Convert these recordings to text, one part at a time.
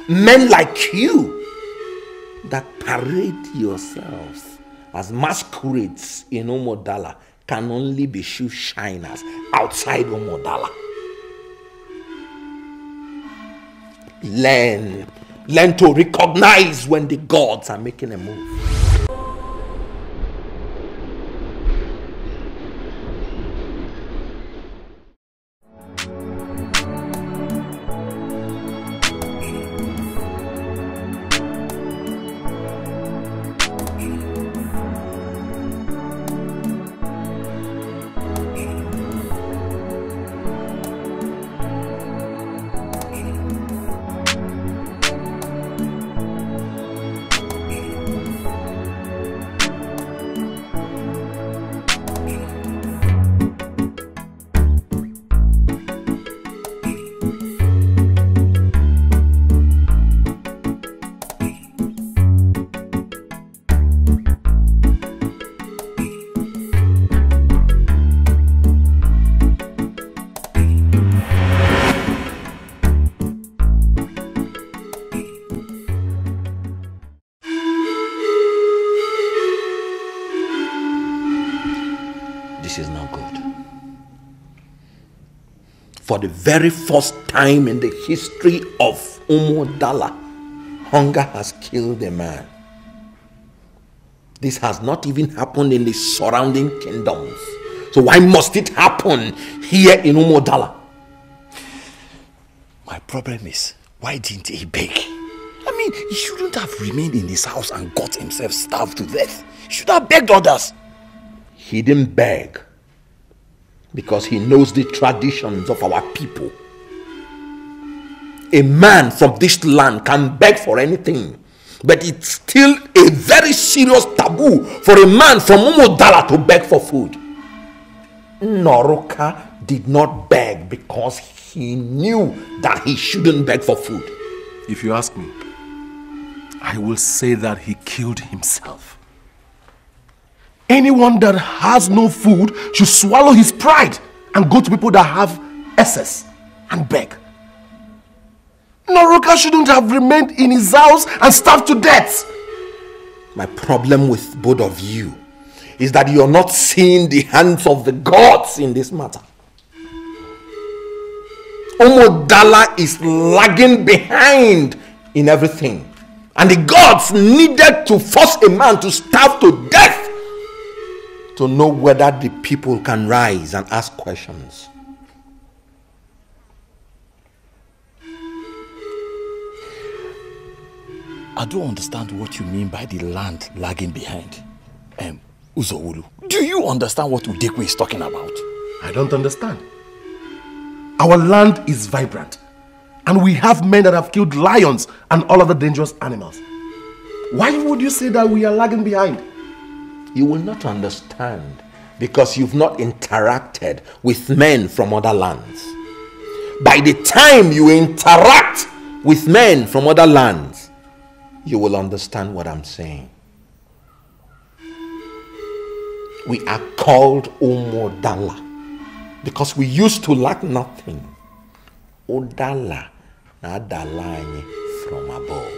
Men like you that parade yourselves as masquerades in Omodala can only be shoe shiners outside Omodala. Learn to recognize when the gods are making a move. For the very first time in the history of Omodala, hunger has killed a man. This has not even happened in the surrounding kingdoms. So why must it happen here in Omodala? My problem is, why didn't he beg? I mean, he shouldn't have remained in his house and got himself starved to death. He should have begged others. He didn't beg because he knows the traditions of our people. A man from this land can beg for anything, but it's still a very serious taboo for a man from Omodala to beg for food. Noroka did not beg because he knew that he shouldn't beg for food. If you ask me, I will say that he killed himself. Anyone that has no food should swallow his pride and go to people that have excess and beg. Noroka shouldn't have remained in his house and starved to death. My problem with both of you is that you're not seeing the hands of the gods in this matter. Omodala is lagging behind in everything. And the gods needed to force a man to starve to death to know whether the people can rise and ask questions. I don't understand what you mean by the land lagging behind. Uzowulu, do you understand what Udekwe is talking about? I don't understand. Our land is vibrant, and we have men that have killed lions and all other dangerous animals. Why would you say that we are lagging behind? You will not understand because you've not interacted with men from other lands. By the time you interact with men from other lands, you will understand what I'm saying. We are called Omodala because we used to lack nothing. Odala Nadalanye from above.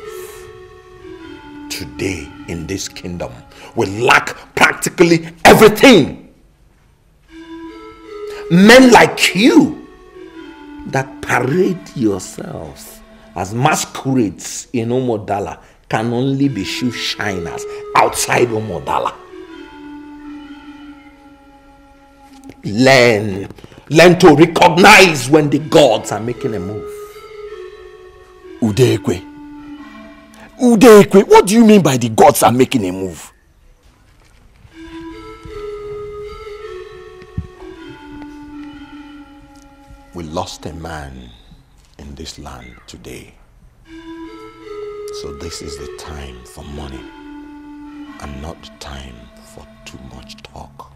Today in this kingdom, we lack practically everything. Men like you that parade yourselves as masquerades in Omodala can only be shoe shiners outside Omodala. Learn to recognize when the gods are making a move. Udekwe, what do you mean by the gods are making a move? We lost a man in this land today. So this is the time for money and not the time for too much talk.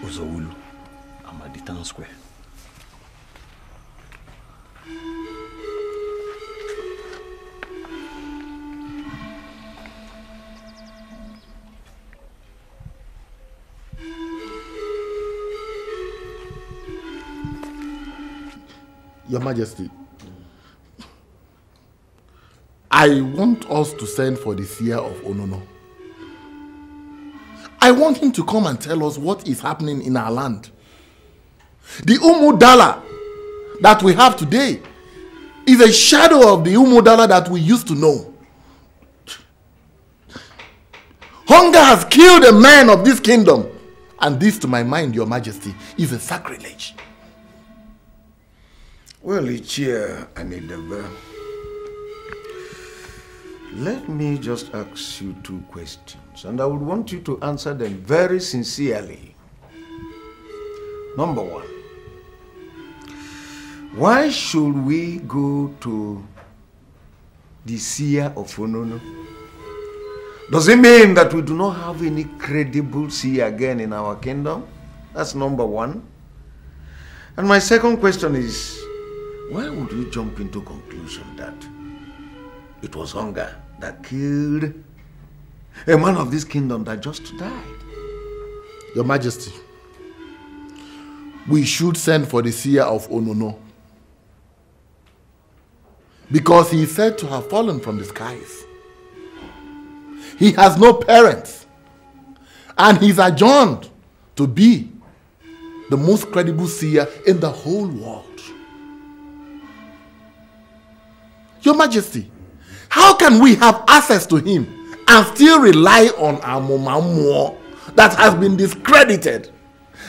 Uzowulu, I'm at the town square. Your Majesty, I want us to send for the seer of Onono. I want him to come and tell us what is happening in our land. The Umudala that we have today is a shadow of the Umudala that we used to know. Hunger has killed a man of this kingdom. And this, to my mind, Your Majesty, is a sacrilege. Well, Ichia Anidaba, let me just ask you two questions, and I would want you to answer them very sincerely. Number one, why should we go to the seer of Onono? Does it mean that we do not have any credible seer again in our kingdom? That's number one. And my second question is, why would you jump into conclusion that it was hunger that killed a man of this kingdom that just died? Your Majesty, we should send for the seer of Onono, because he is said to have fallen from the skies. He has no parents, and he's adjourned to be the most credible seer in the whole world. Your Majesty, how can we have access to him and still rely on our Momamuo that has been discredited,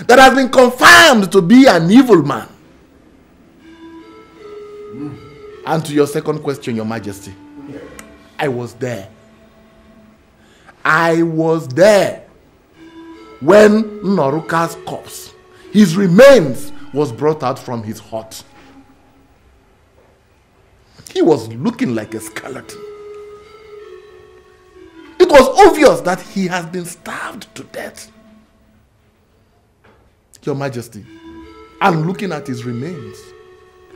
that has been confirmed to be an evil man? And to your second question, Your Majesty, I was there. I was there when Noruka's corpse, his remains, was brought out from his hut. He was looking like a skeleton. It was obvious that he has been starved to death. Your Majesty, and looking at his remains,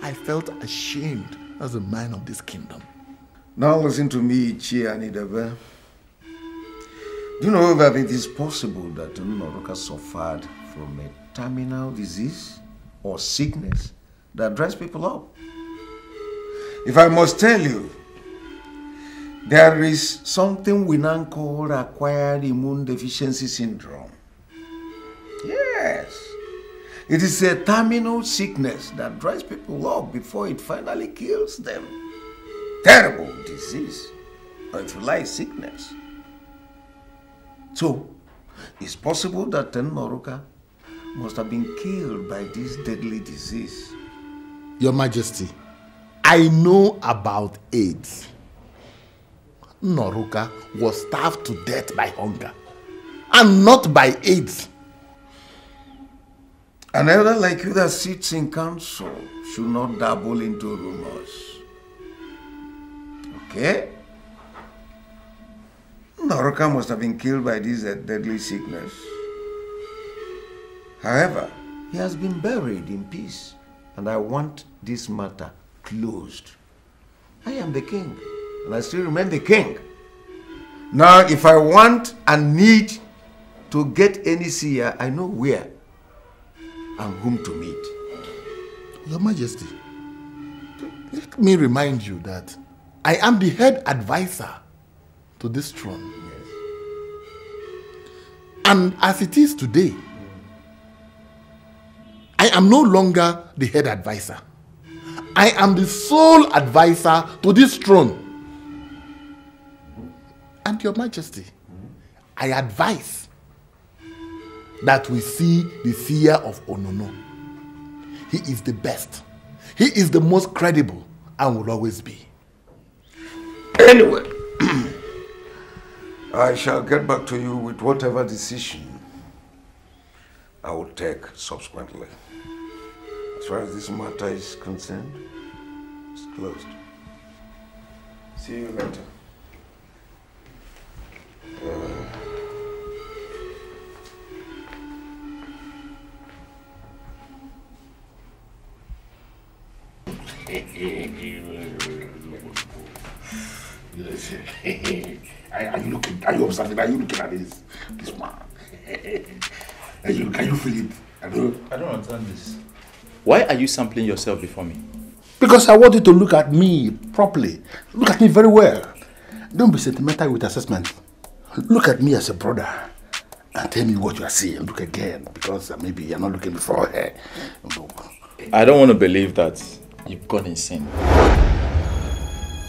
I felt ashamed as a man of this kingdom. Now listen to me, Chia Nidabe. Do you know that it is possible that Noruka suffered from a terminal disease or sickness that dries people up? If I must tell you, there is something we now call acquired immune deficiency syndrome. Yes. It is a terminal sickness that dries people up before it finally kills them. Terrible disease, or if you like, sickness. So, it's possible that Noruka must have been killed by this deadly disease. Your Majesty, I know about AIDS. Noruka was starved to death by hunger, and not by AIDS. An elder like you that sits in council should not dabble into rumors. Okay? Noruka must have been killed by this deadly sickness. However, he has been buried in peace, and I want this matter closed. I am the king, and I still remain the king. Now, if I want and need to get any seer, I know where and whom to meet. Your Majesty, let me remind you that I am the head advisor to this throne. Yes. And as it is today, I am no longer the head advisor. I am the sole advisor to this throne. And Your Majesty, I advise that we see the seer of Onono. He is the best. He is the most credible and will always be. Anyway, I shall get back to you with whatever decision I will take subsequently. As far as this matter is concerned, it's closed. See you later. Are you observing? Are you looking at this man? Can you feel it? I don't understand this. Why are you sampling yourself before me? Because I want you to look at me properly. Look at me very well. Don't be sentimental with assessment. Look at me as a brother and tell me what you are seeing. Look again, because maybe you're not looking before her. I don't want to believe that you've gone insane.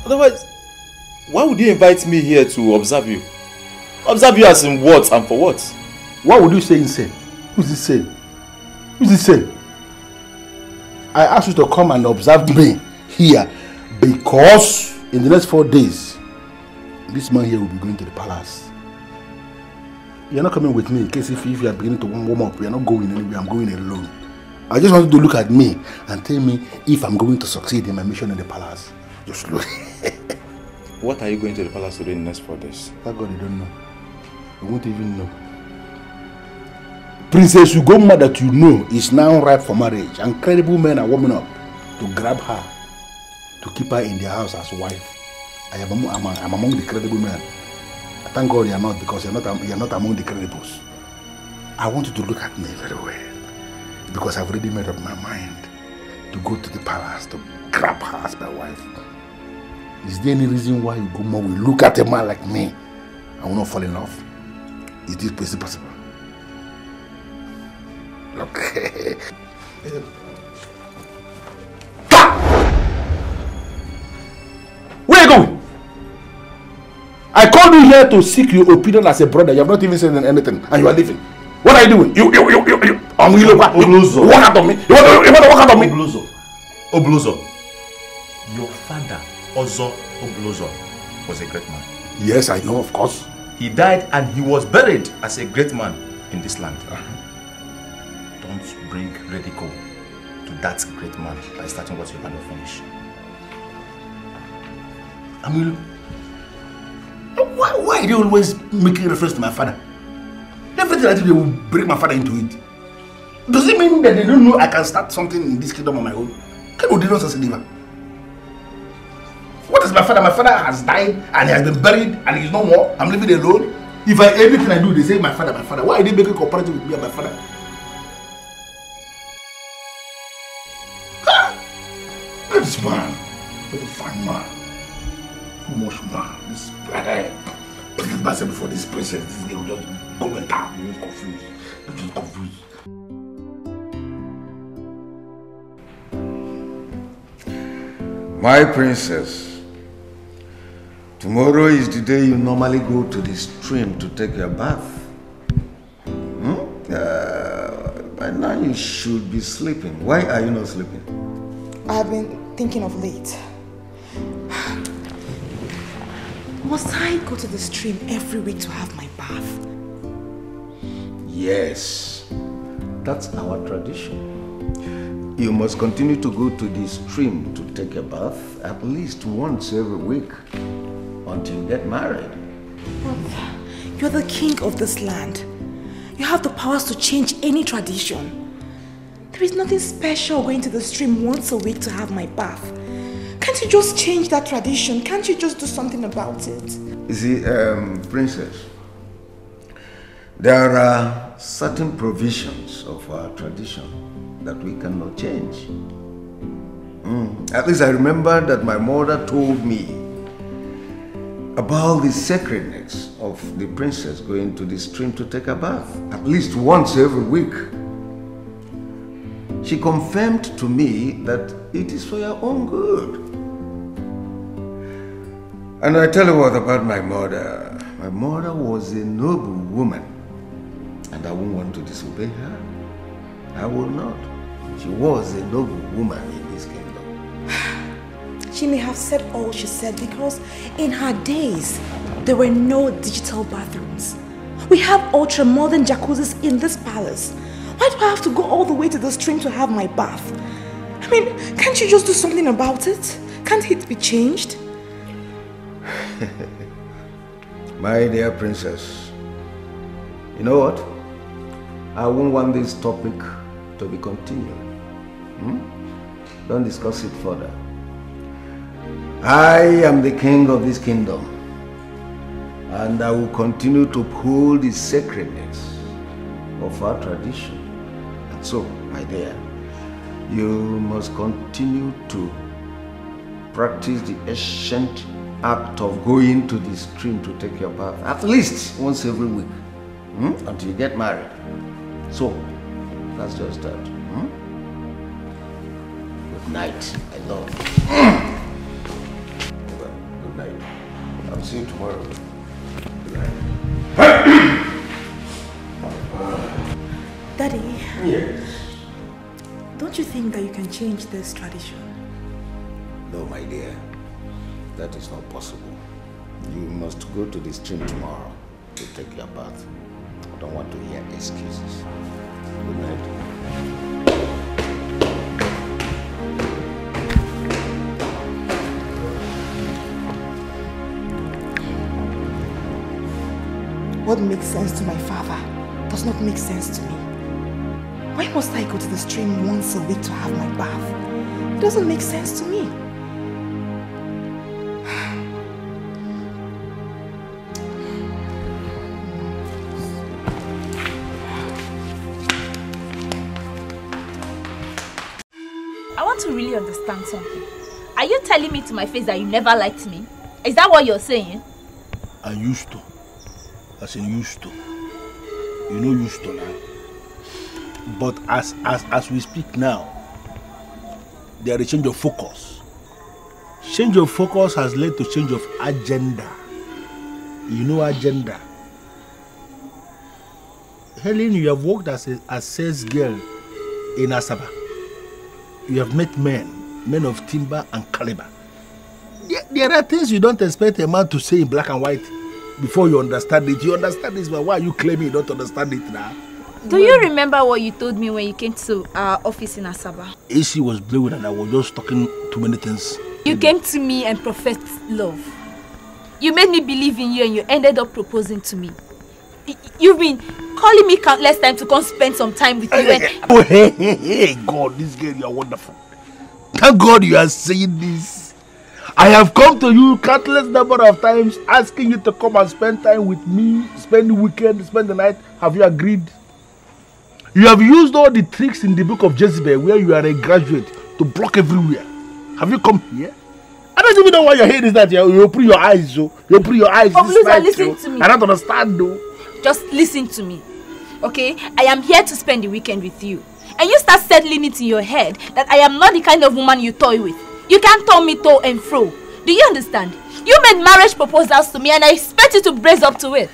Otherwise, why would you invite me here to observe you? Observe you as in what and for what? Why would you say insane? Who's insane? Who's insane? I asked you to come and observe me here because in the next 4 days, this man here will be going to the palace. You're not coming with me in case if you are beginning to warm up, you're not going anywhere, I'm going alone. I just want you to look at me and tell me if I'm going to succeed in my mission in the palace. Just look. What are you going to the palace to do in the next 4 days? Thank God you don't know. You won't even know. Princess Ugoma that you know is now ripe for marriage. And credible men are warming up to grab her, to keep her in their house as wife. I'm among the credible men. I thank God you are not, because you're not among the credibles. I want you to look at me very well, because I've already made up my mind to go to the palace to grab her as my wife. Is there any reason why Ugoma will look at a man like me and will not fall in love? Is this possible? Okay. Where are you going? I called you here to seek your opinion as a brother. You have not even said anything, and you are leaving. What are you doing? You walk out of me. You want to walk out of me? Obluzo. Your father, Ozo Obluzo, was a great man. Yes, I know, of course. He died and he was buried as a great man in this land. Don't bring ridicule to that great man by starting what you cannot finish. Amilu, why are you always making reference to my father? Everything I do, they will bring my father into it. Does it mean that they don't know I can start something in this kingdom on my own? What is my father? My father has died and he has been buried and he is no more. I'm living alone. If anything I do, they say my father, my father. Why are they making comparative with me and my father? Look at this man. What a fine man. Too much man. This brother. Put his basket before this princess. This girl will just go and down. You're confused. You're just confused. My princess, tomorrow is the day you normally go to the stream to take your bath. By now you should be sleeping. Why are you not sleeping? I've been thinking of late. Must I go to the stream every week to have my bath? Yes, that's our tradition. You must continue to go to the stream to take a bath at least once every week until you get married. But you're the king of this land. You have the powers to change any tradition. There is nothing special going to the stream once a week to have my bath. Can't you just change that tradition? Can't you just do something about it? You see, princess, there are certain provisions of our tradition that we cannot change. At least I remember that my mother told me about the sacredness of the princess going to the stream to take a bath at least once every week. She confirmed to me that it is for your own good. And I tell you what about my mother. My mother was a noble woman, and I won't want to disobey her. I will not. She was a noble woman in this kingdom. She may have said all she said because in her days, there were no digital bathrooms. We have ultra-modern jacuzzis in this palace. Why do I have to go all the way to the stream to have my bath? I mean, can't you just do something about it? Can't it be changed? My dear princess, you know what? I won't want this topic to be continued. Don't discuss it further. I am the king of this kingdom, and I will continue to uphold the sacredness of our tradition. And so, my dear, you must continue to practice the ancient act of going to the stream to take your bath at least once every week until you get married. So, that's just that. Good night. I love you. Good night. I'll see you tomorrow. Good night. Daddy. Yes. Don't you think that you can change this tradition? No, my dear. That is not possible. You must go to the stream tomorrow to take your bath. I don't want to hear excuses. Good night. What makes sense to my father does not make sense to me. Why must I go to the stream once a week to have my bath? It doesn't make sense to me. I want to really understand something. Are you telling me to my face that you never liked me? Is that what you're saying? I used to. As in used to. You know used to now. But as we speak now, there is a change of focus. Change of focus has led to change of agenda. You know agenda. Helen, you have worked as a sales girl in Asaba. You have met men of timber and caliber. There are things you don't expect a man to say in black and white before you understand it. You understand this, but why are you claiming you don't understand it now? Do you remember what you told me when you came to our office in Asaba? AC was blowing and I was just talking too many things. You came to me and professed love. You made me believe in you and you ended up proposing to me. You've been calling me countless times to come spend some time with you. Oh, hey, God, this girl, you are wonderful. Thank God you are saying this. I have come to you countless number of times asking you to come and spend time with me, spend the weekend, spend the night. Have you agreed? You have used all the tricks in the book of Jezebel where you are a graduate to block everywhere. Have you come here? I don't even know why you're here is that you open your eyes, so you open your eyes. Oh, please, listen to me. I don't understand though. Just listen to me, okay? I am here to spend the weekend with you. And you start settling it in your head that I am not the kind of woman you toy with. You can't turn me to and fro. Do you understand? You made marriage proposals to me and I expect you to brace up to it.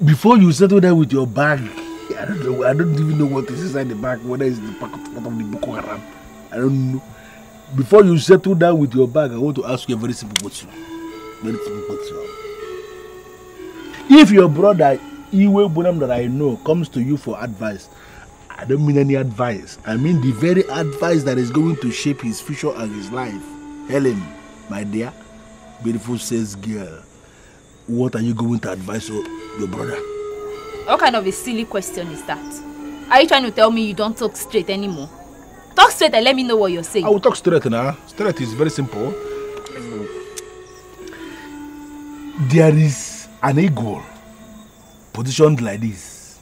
Before you settle there with your bag, I don't know. I don't even know what is inside the bag, whether it's the part of the Boko Haram. I don't know. Before you settle down with your bag, I want to ask you a very simple question. Very simple question. If your brother, Iwe Bonham that I know, comes to you for advice, I don't mean any advice. I mean the very advice that is going to shape his future and his life. Helen, my dear, beautiful sales girl, what are you going to advise your brother? What kind of a silly question is that? Are you trying to tell me you don't talk straight anymore? Talk straight and let me know what you're saying. I will talk straight now. Straight is very simple. There is an eagle positioned like this.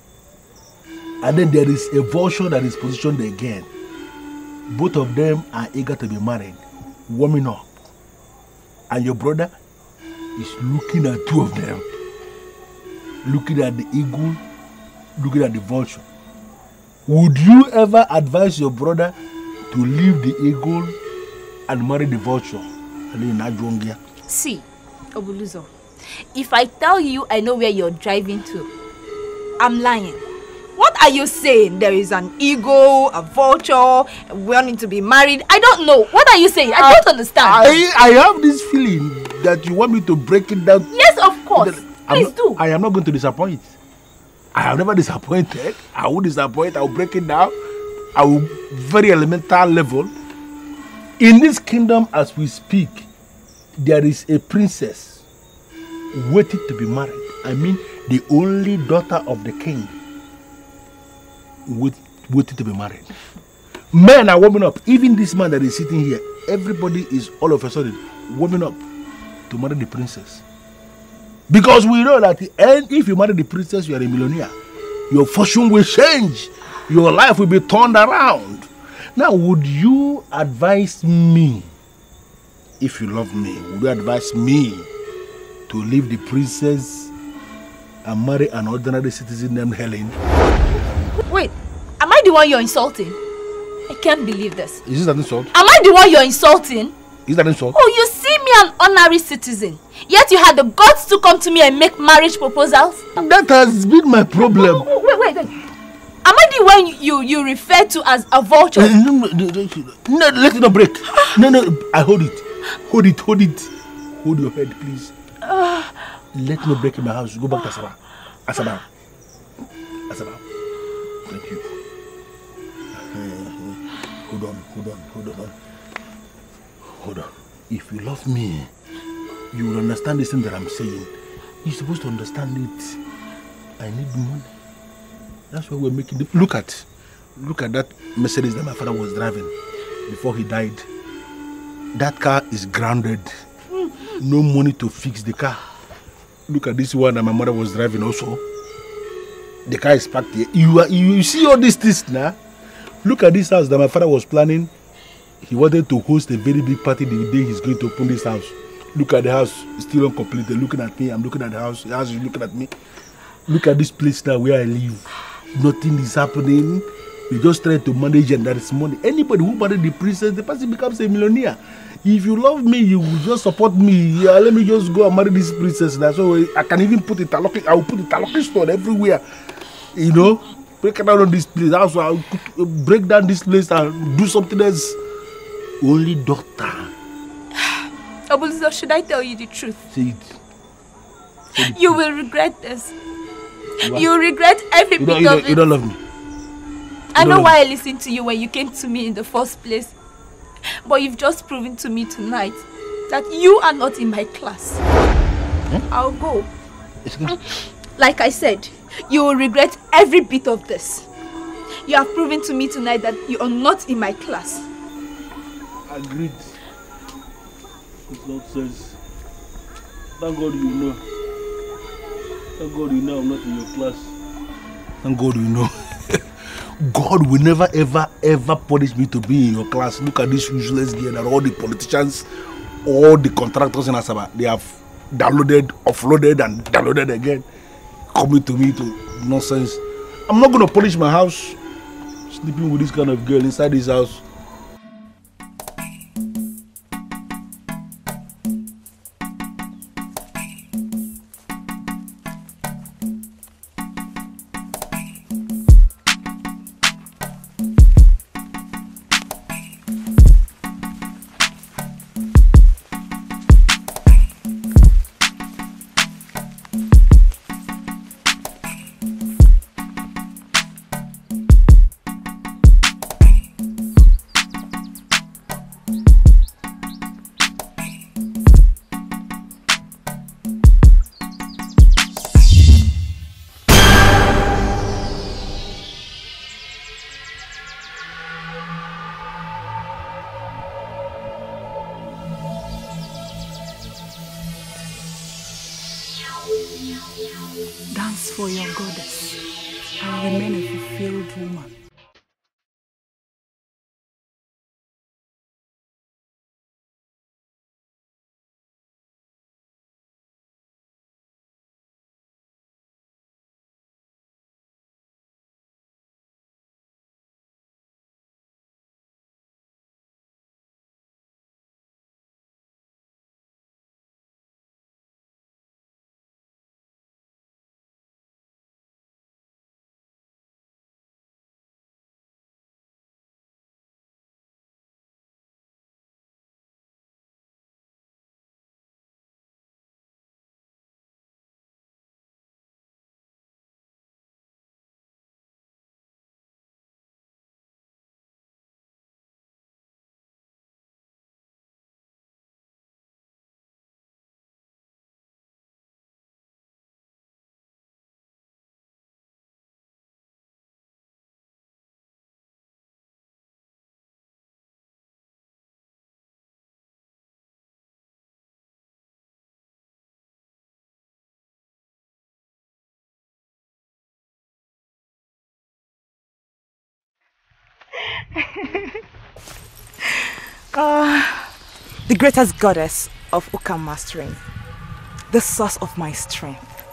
And then there is a vulture that is positioned again. Both of them are eager to be married, warming up. And your brother is looking at two of them. Looking at the eagle, looking at the vulture. Would you ever advise your brother to leave the eagle and marry the vulture? See, Obuluzo, if I tell you I know where you're driving to, I'm lying. What are you saying? There is an eagle, a vulture, wanting to be married. I don't know. What are you saying? I don't understand. I have this feeling that you want me to break it down. Yes, of course. Please do. I am not going to disappoint. I have never disappointed. I will disappoint. I will break it down. I will very elemental level. In this kingdom, as we speak, there is a princess waiting to be married. I mean, the only daughter of the king waiting to be married. Men are warming up. Even this man that is sitting here, everybody is all of a sudden warming up to marry the princess. Because we know that if you marry the princess, you are a millionaire. Your fortune will change. Your life will be turned around. Now, would you advise me if you love me, would you advise me to leave the princess and marry an ordinary citizen named Helen? Wait, am I the one you're insulting? I can't believe this. Is this an insult? Am I the one you're insulting? Is that an insult? Oh, you see me an honorary citizen, yet you had the guts to come to me and make marriage proposals? That has been my problem. Oh, wait. Am I the one you refer to as a vulture? No, let it not break. No, I hold it. Hold your head, please. Let it not break in my house. Go back to Asaba. Thank you. Hold on. If you love me, you will understand this thing that I'm saying. You're supposed to understand it. I need money. That's why we're making the... Look at that Mercedes that my father was driving before he died. That car is grounded. No money to fix the car. Look at this one that my mother was driving also. The car is parked here. You see all these things now? Look at this house that my father was planning. He wanted to host a very big party the day he's going to open this house. Look at the house, it's still uncompleted. Looking at me, I'm looking at the house is looking at me. Look at this place now where I live. Nothing is happening. We just try to manage and that is money. Anybody who married the princess, the person becomes a millionaire. If you love me, you will just support me. Yeah, let me just go and marry this princess. That's why I can even put I will put a talking store everywhere. You know, break down on this place. Also, I'll break down this place and do something else. Only doctor. Obuluzo, should I tell you the truth? Say it. You will regret this. You will regret every bit of it. You don't love me. I know why I listened to you when you came to me in the first place. But you've just proven to me tonight that you are not in my class. I'll go. Like I said, you will regret every bit of this. You have proven to me tonight that you are not in my class. Agreed. It's nonsense. Thank God you know. Thank God you know I'm not in your class. Thank God you know. God will never ever punish me to be in your class. Look at this useless gear that all the politicians, all the contractors in Asaba, they have downloaded, offloaded and downloaded again. Coming to me to nonsense. I'm not going to polish my house sleeping with this kind of girl inside this house. Dance for your goddess and remain a fulfilled woman. the greatest goddess of Ukam mastering, the source of my strength,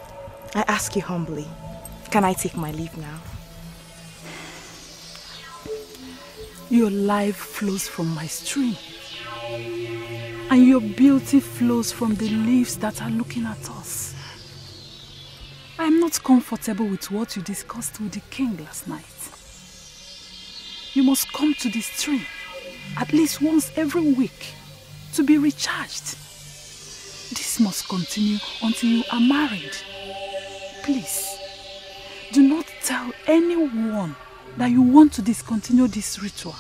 I ask you humbly, can I take my leave now? Your life flows from my stream, and your beauty flows from the leaves that are looking at us. I am not comfortable with what you discussed with the king last night. You must come to the stream at least once every week to be recharged. This must continue until you are married. Please, do not tell anyone that you want to discontinue this ritual.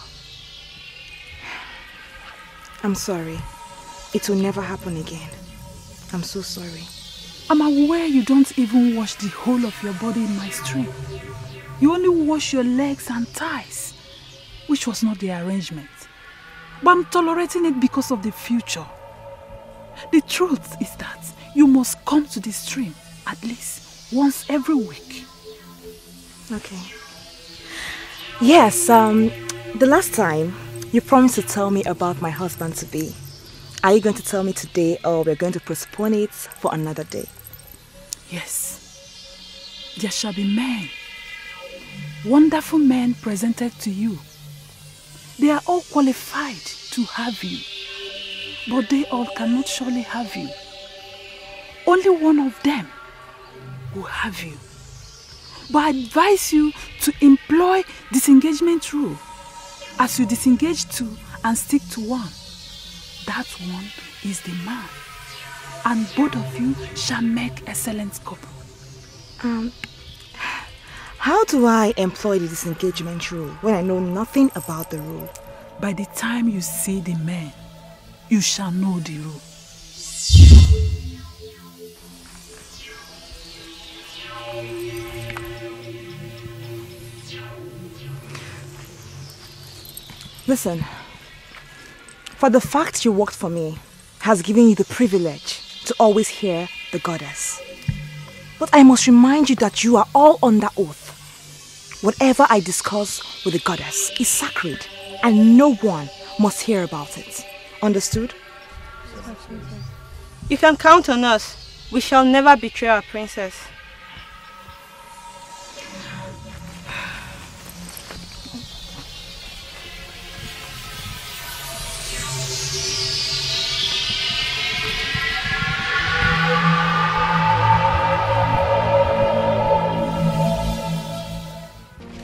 I'm sorry. It will never happen again. I'm so sorry. I'm aware you don't even wash the whole of your body in my stream. You only wash your legs and thighs, which was not the arrangement. But I'm tolerating it because of the future. The truth is that you must come to the stream at least once every week. Okay. Yes, the last time you promised to tell me about my husband-to-be. Are you going to tell me today, or we're going to postpone it for another day? Yes. There shall be men, wonderful men presented to you. They are all qualified to have you, but they all cannot surely have you. Only one of them will have you. But I advise you to employ disengagement rule. As you disengage two and stick to one, that one is the man. And both of you shall make excellent couple. How do I employ the disengagement rule when I know nothing about the rule? By the time you see the man, you shall know the rule. Listen, for the fact you worked for me has given you the privilege to always hear the goddess. But I must remind you that you are all under oath. Whatever I discuss with the goddess is sacred, and no one must hear about it. Understood? You can count on us. We shall never betray our princess.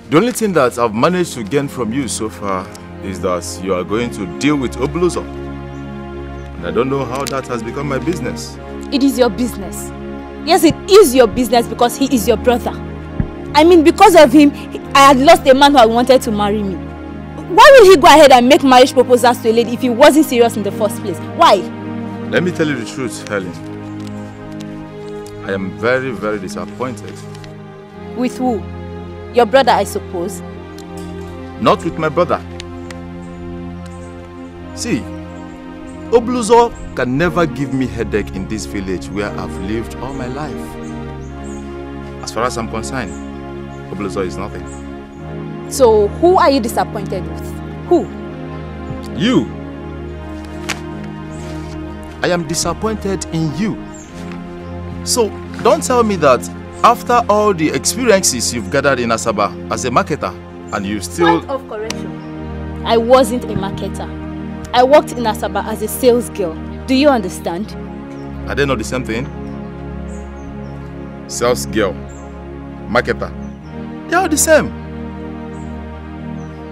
The only thing that I've managed to gain from you so far is that you are going to deal with Obluzo. And I don't know how that has become my business. It is your business. Yes, it is your business because he is your brother. I mean, because of him, I had lost a man who had wanted to marry me. Why would he go ahead and make marriage proposals to a lady if he wasn't serious in the first place? Why? Let me tell you the truth, Helen. I am very, very disappointed. With who? Your brother, I suppose. Not with my brother. See, Obluzo can never give me headache in this village where I've lived all my life. As far as I'm concerned, Obluzo is nothing. So, who are you disappointed with? Who? You. I am disappointed in you. So, don't tell me that after all the experiences you've gathered in Asaba as a marketer, and you still... Point of correction. I wasn't a marketer. I worked in Asaba as a sales girl. Do you understand? Are they not the same thing? Sales girl, marketer. They are the same.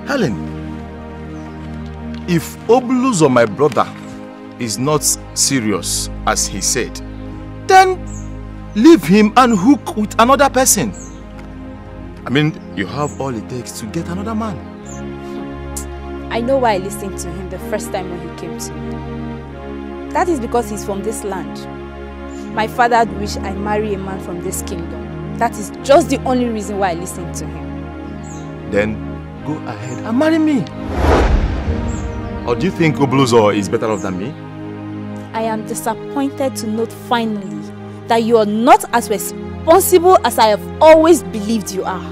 Helen, if Obluzo, my brother, is not serious as he said, then leave him and hook with another person. I mean, you have all it takes to get another man. I know why I listened to him the first time when he came to me. That is because he's from this land. My father had wished I marry a man from this kingdom. That is just the only reason why I listened to him. Then go ahead and marry me. Or do you think Obluzo is better off than me? I am disappointed to note finally that you are not as responsible as I have always believed you are.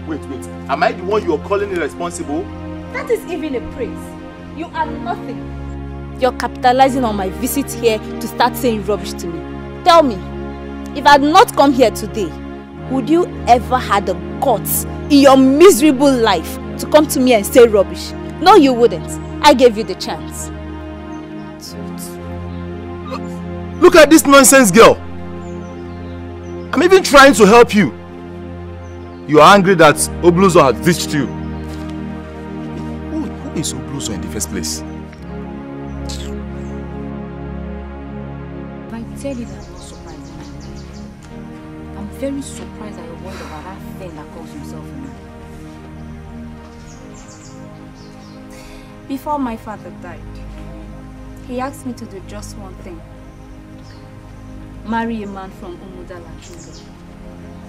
Wait. Am I the one you are calling irresponsible? That is even a praise. You are nothing. You're capitalizing on my visit here to start saying rubbish to me. Tell me, if I had not come here today, would you ever had the guts in your miserable life to come to me and say rubbish? No, you wouldn't. I gave you the chance. Look at this nonsense girl. I'm even trying to help you. You are angry that Obluzo has ditched you. Who is Obluzo in the first place? If I tell you that I'm not surprised, I'm very surprised that you're worried about that thing that calls himself a man. Before my father died, he asked me to do just one thing. Marry a man from Umudala Kingdom.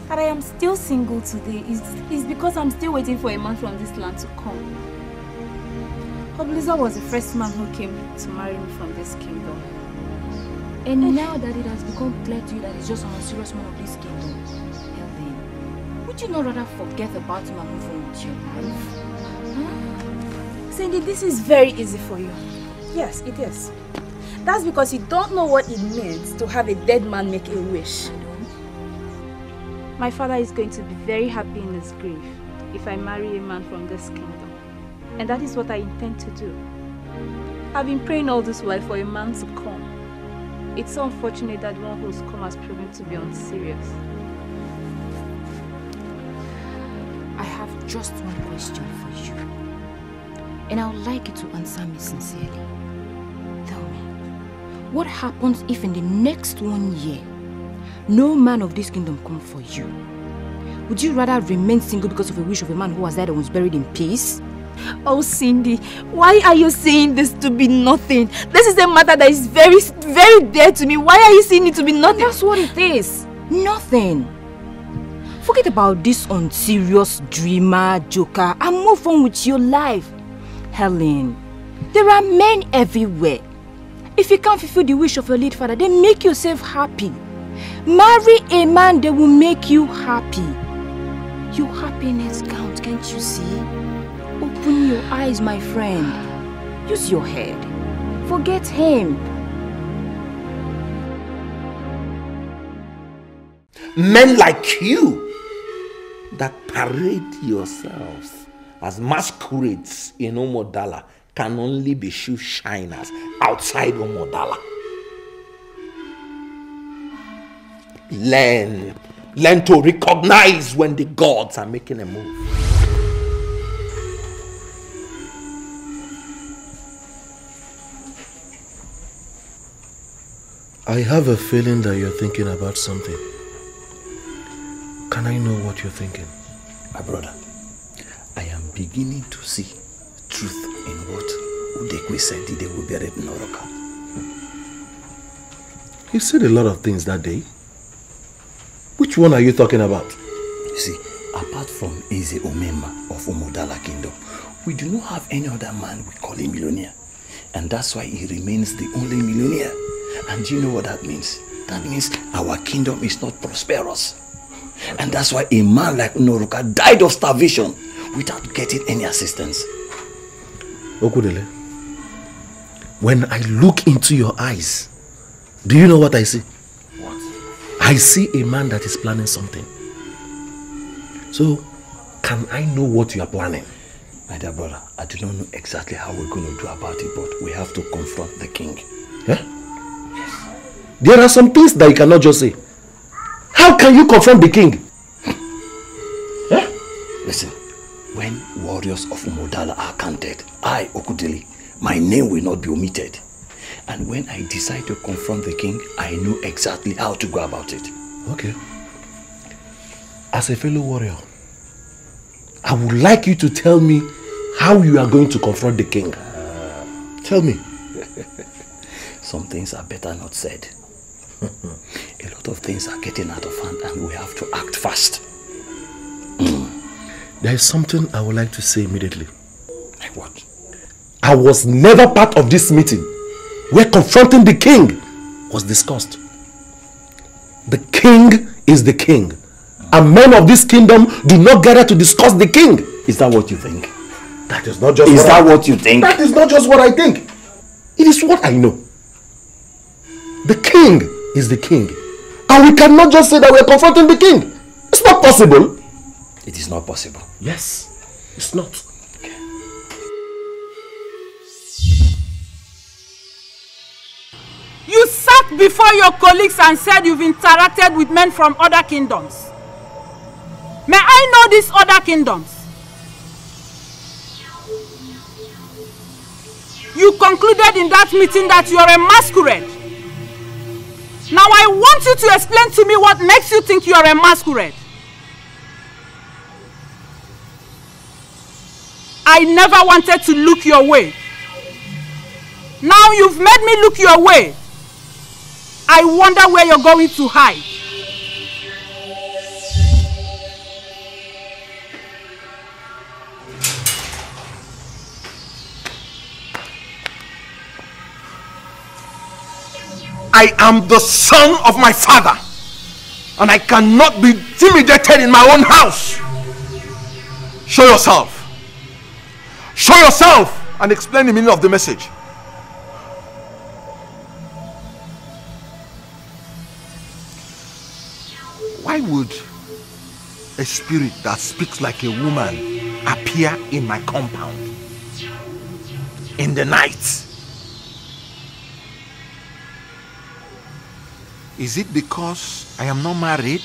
That I am still single today is because I'm still waiting for a man from this land to come. Obluzo was the first man who came to marry me from this kingdom. And now that it has become clear to you that he's just an unserious man of this kingdom, Helen, would you not rather forget about him and move on with your life? Huh? Cindy, this is very easy for you. Yes, it is. That's because you don't know what it means to have a dead man make a wish. My father is going to be very happy in his grave if I marry a man from this kingdom. And that is what I intend to do. I've been praying all this while for a man to come. It's so unfortunate that the one who's come has proven to be unserious. I have just one question for you. And I would like you to answer me sincerely. Tell me, what happens if in the next 1 year, no man of this kingdom come for you? Would you rather remain single because of a wish of a man who has died and was buried in peace? Oh, Cindy, why are you saying this to be nothing? This is a matter that is very, very dear to me. Why are you saying it to be nothing? That's what it is. Nothing. Forget about this unserious dreamer, joker, and move on with your life. Helen, there are men everywhere. If you can't fulfill the wish of your late father, then make yourself happy. Marry a man that will make you happy. Your happiness counts, can't you see? Open your eyes, my friend. Use your head. Forget him. Men like you that parade yourselves as masquerades in Omodala can only be shoe shiners outside Omodala. Learn to recognize when the gods are making a move. I have a feeling that you're thinking about something. Can I know what you're thinking? My brother, I am beginning to see truth in what Udekwe said the day we buried Noroka. He said a lot of things that day. Which one are you talking about? You see, apart from Eze Omemma of Umudala Kingdom, we do not have any other man we call a millionaire. And that's why he remains the only millionaire. And do you know what that means? That means our kingdom is not prosperous. And that's why a man like Noroka died of starvation without getting any assistance. Okudele, when I look into your eyes, do you know what I see? What? I see a man that is planning something. So, can I know what you are planning? My dear brother, I do not know exactly how we're going to do about it, but we have to confront the king. Yeah? There are some things that you cannot just say. How can you confront the king? Yeah? Listen, when warriors of Umudala are counted, I, Okudili, my name will not be omitted. And when I decide to confront the king, I know exactly how to go about it. Okay. As a fellow warrior, I would like you to tell me how you are going to confront the king. Tell me. Some things are better not said. A lot of things are getting out of hand and we have to act fast. There is something I would like to say immediately. Like what? I was never part of this meeting where confronting the king was discussed. The king is the king. And men of this kingdom do not gather to discuss the king. Is that what you think? That is not just what you think? That is not just what I think. It is what I know. The king is the king. And we cannot just say that we are confronting the king. It's not possible. It is not possible. Yes, it's not. Okay. You sat before your colleagues and said you've interacted with men from other kingdoms. May I know these other kingdoms? You concluded in that meeting that you are a masquerade. Now I want you to explain to me what makes you think you are a masquerade. I never wanted to look your way. Now you've made me look your way. I wonder where you're going to hide. I am the son of my father, and I cannot be intimidated in my own house. Show yourself. Show yourself and explain the meaning of the message. Why would a spirit that speaks like a woman appear in my compound in the night? Is it because I am not married?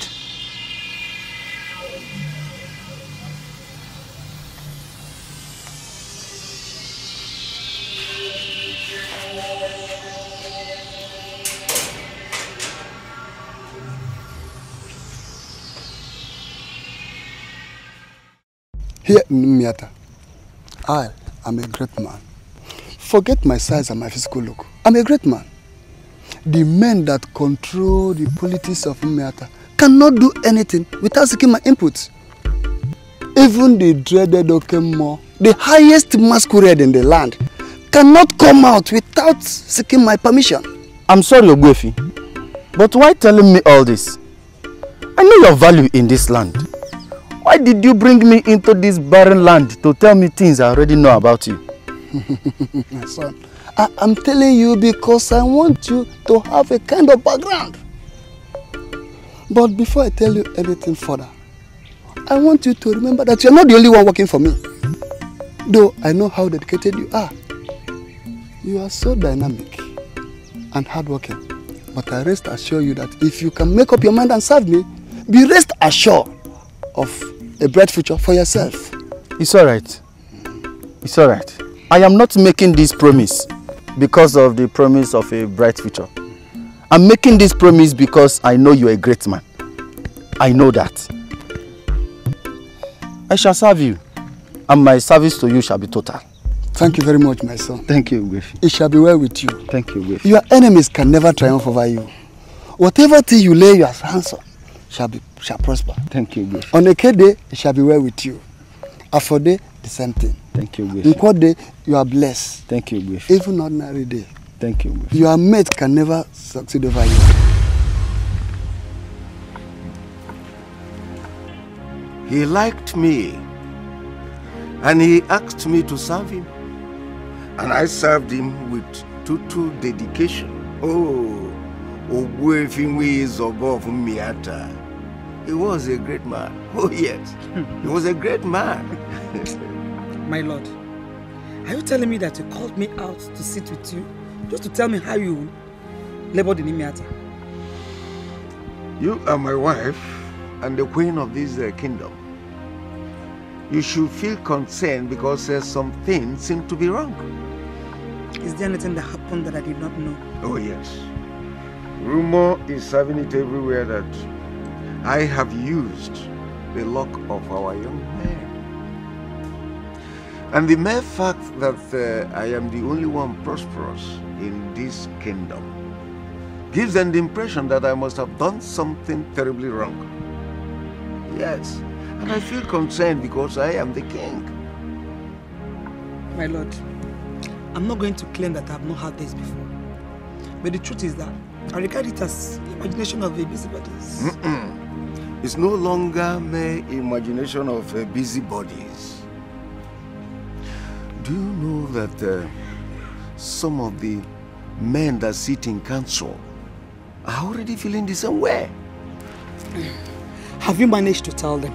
Here in Miata, I am a great man. Forget my size and my physical look. I'm a great man. The men that control the politics of Miata cannot do anything without seeking my input. Even the dreaded Okemo, the highest masquerade in the land, cannot come out without seeking my permission. I'm sorry, Ogbuefi, but why telling me all this? I know your value in this land. Why did you bring me into this barren land to tell me things I already know about you? My son, I'm telling you because I want you to have a kind of background. But before I tell you anything further, I want you to remember that you're not the only one working for me. Though I know how dedicated you are. You are so dynamic and hardworking. But I rest assure you that if you can make up your mind and serve me, be rest assured of a bright future for yourself. It's alright. It's alright. I am not making this promise because of the promise of a bright future. I'm making this promise because I know you're a great man. I know that. I shall serve you, and my service to you shall be total. Thank you very much, my son. Thank you, Ogbuefi. It shall be well with you. Thank you, Ogbuefi. Your enemies can never triumph over you. Whatever thing you lay your hands on shall prosper. Thank you, Ogbuefi. On a day, it shall be well with you. Afode, the same thing. Thank you, Ogbuefi. In what day, you are blessed. Thank you, Ogbuefi. Even ordinary day. Thank you, Ogbuefi. Your mate can never succeed over you. He liked me, and he asked me to serve him. And I served him with total dedication. Oh, Ogbuefi is above Miata. He was a great man. Oh yes, he was a great man. My lord, are you telling me that you called me out to sit with you just to tell me how you labored in Miata? You are my wife and the queen of this kingdom. You should feel concerned because some things seem to be wrong. Is there anything that happened that I did not know? Oh yes. Rumor is having it everywhere that I have used the luck of our young men. And the mere fact that I am the only one prosperous in this kingdom gives them the impression that I must have done something terribly wrong. Yes, and I feel concerned because I am the king. My lord, I'm not going to claim that I have not had this before. But the truth is that I regard it as imagination of the busybodies. It's no longer mere imagination of busybodies. Do you know that some of the men that sit in council are already feeling the same way. Have you managed to tell them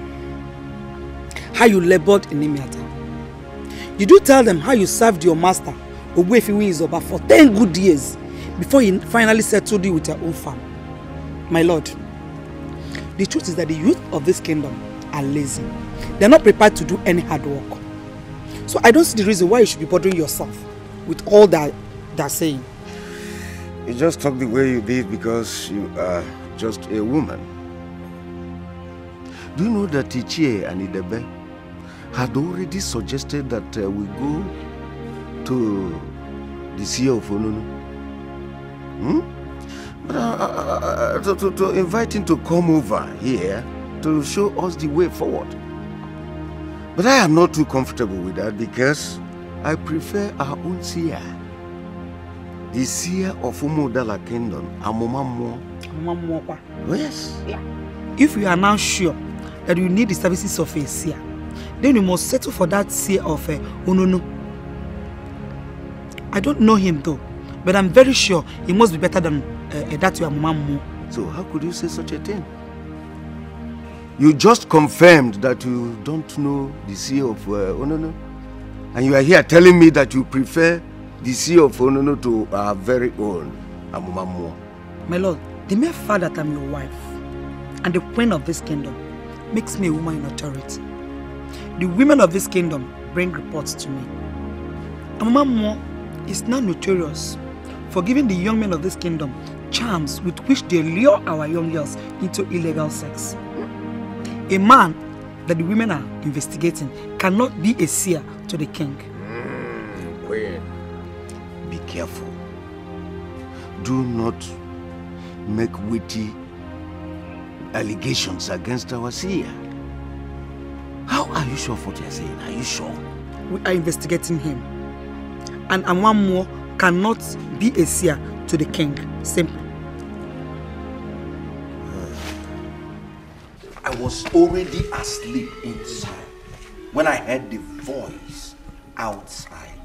how you labored in Imiata? Did you tell them how you served your master, Ogbuefi Izoba, for 10 good years before he finally settled you with your own farm? My lord, the truth is that the youth of this kingdom are lazy. They're not prepared to do any hard work. So I don't see the reason why you should be bothering yourself with all that they're saying. You just talk the way you did because you are just a woman. Do you know that Ichie and Idebe had already suggested that we go to the Sea of Onunu? To invite him to come over here to show us the way forward. But I am not too comfortable with that because I prefer our own seer. The seer of Umudala Kingdom, Amomamo. Oh, yes. Yeah. If you are now sure that you need the services of a seer, then you must settle for that seer of Onunu. I don't know him though, but I'm very sure he must be better than that your Amomamo. So how could you say such a thing? You just confirmed that you don't know the seer of Onunu, and you are here telling me that you prefer the seer of Onunu to our very own Amomamo. My lord, the mere fact that I'm your wife and the queen of this kingdom makes me a woman in authority. The women of this kingdom bring reports to me. Amomamo is now notorious for giving the young men of this kingdom charms with which they lure our young girls into illegal sex. A man that the women are investigating cannot be a seer to the king. Queen, be careful. Do not make witty allegations against our seer. How are you sure of what you are saying? Are you sure? We are investigating him. And Amomamo cannot be a seer to the king. Simple. I was already asleep inside when I heard the voice outside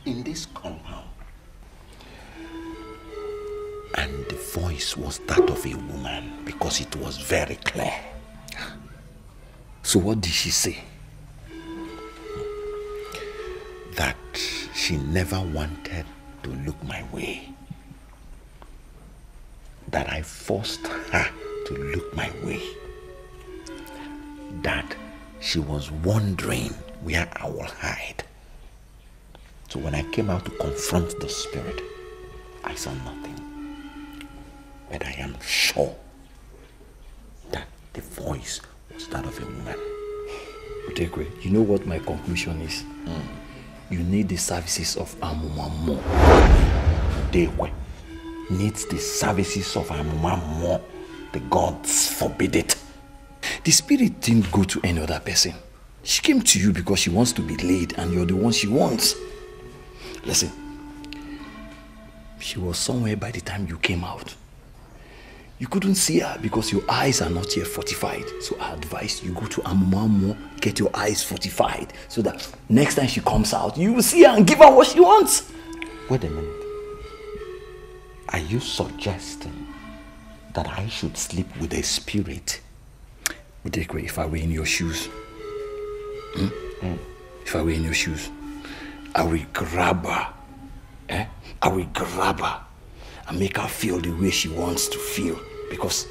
in this compound. And the voice was that of a woman because it was very clear. So what did she say? That she never wanted to look my way. That I forced her to look my way. That she was wondering where I will hide. So when I came out to confront the spirit, I saw nothing. But I am sure that the voice was that of a woman. Utekwe, you know what my conclusion is? You need the services of Amomamo. Utekwe needs the services of Amomamo. The gods forbid it. The spirit didn't go to any other person. She came to you because she wants to be laid and you're the one she wants. Listen, she was somewhere by the time you came out. You couldn't see her because your eyes are not yet fortified. So I advise you go to Amomamo, get your eyes fortified so that next time she comes out, you will see her and give her what she wants. Wait a minute. Are you suggesting that I should sleep with a spirit? Udekwe, if I were in your shoes, if I were in your shoes, I will grab her. I will grab her and make her feel the way she wants to feel. Because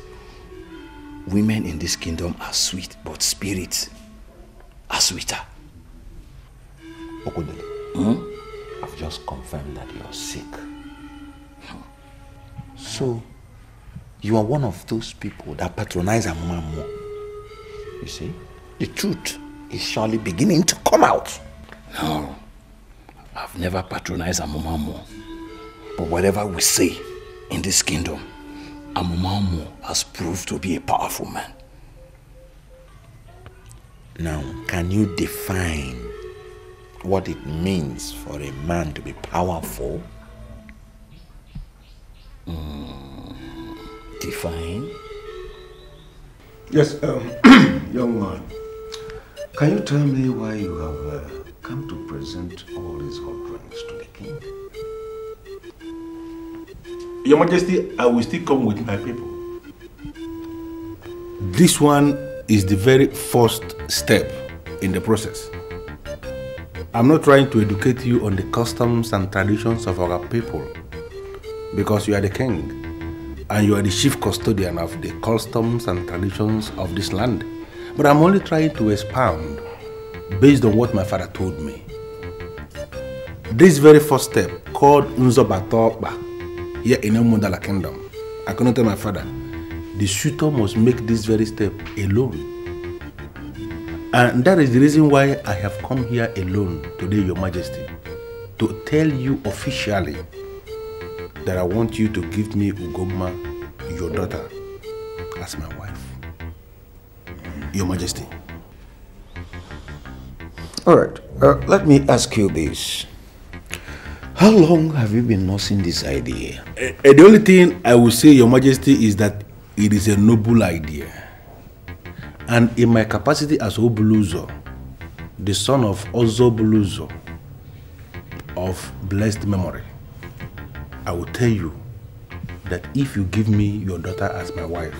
women in this kingdom are sweet, but spirits are sweeter. Okudele, I've just confirmed that you're sick. So, you are one of those people that patronize Amomamo. You see, the truth is surely beginning to come out. No, I've never patronized Amomamo. But whatever we say in this kingdom, Amomamo has proved to be a powerful man. Now, can you define what it means for a man to be powerful? Define? Yes, young man. Can you tell me why you have come to present all these hot drinks to the king? Your Majesty, I will still come with my people. This one is the very first step in the process. I'm not trying to educate you on the customs and traditions of our people, because you are the king and you are the chief custodian of the customs and traditions of this land. But I'm only trying to expound based on what my father told me. This very first step, called Nzobatokba, here in Umudala Kingdom, I cannot tell my father, the suitor must make this very step alone. And that is the reason why I have come here alone today, Your Majesty, to tell you officially that I want you to give me Ugoma, your daughter, as my wife. Your Majesty. Alright, let me ask you this. How long have you been nursing this idea? The only thing I will say, Your Majesty, is that it is a noble idea. And in my capacity as Obuluzo, the son of Ozobuluzo of blessed memory, I will tell you that if you give me your daughter as my wife,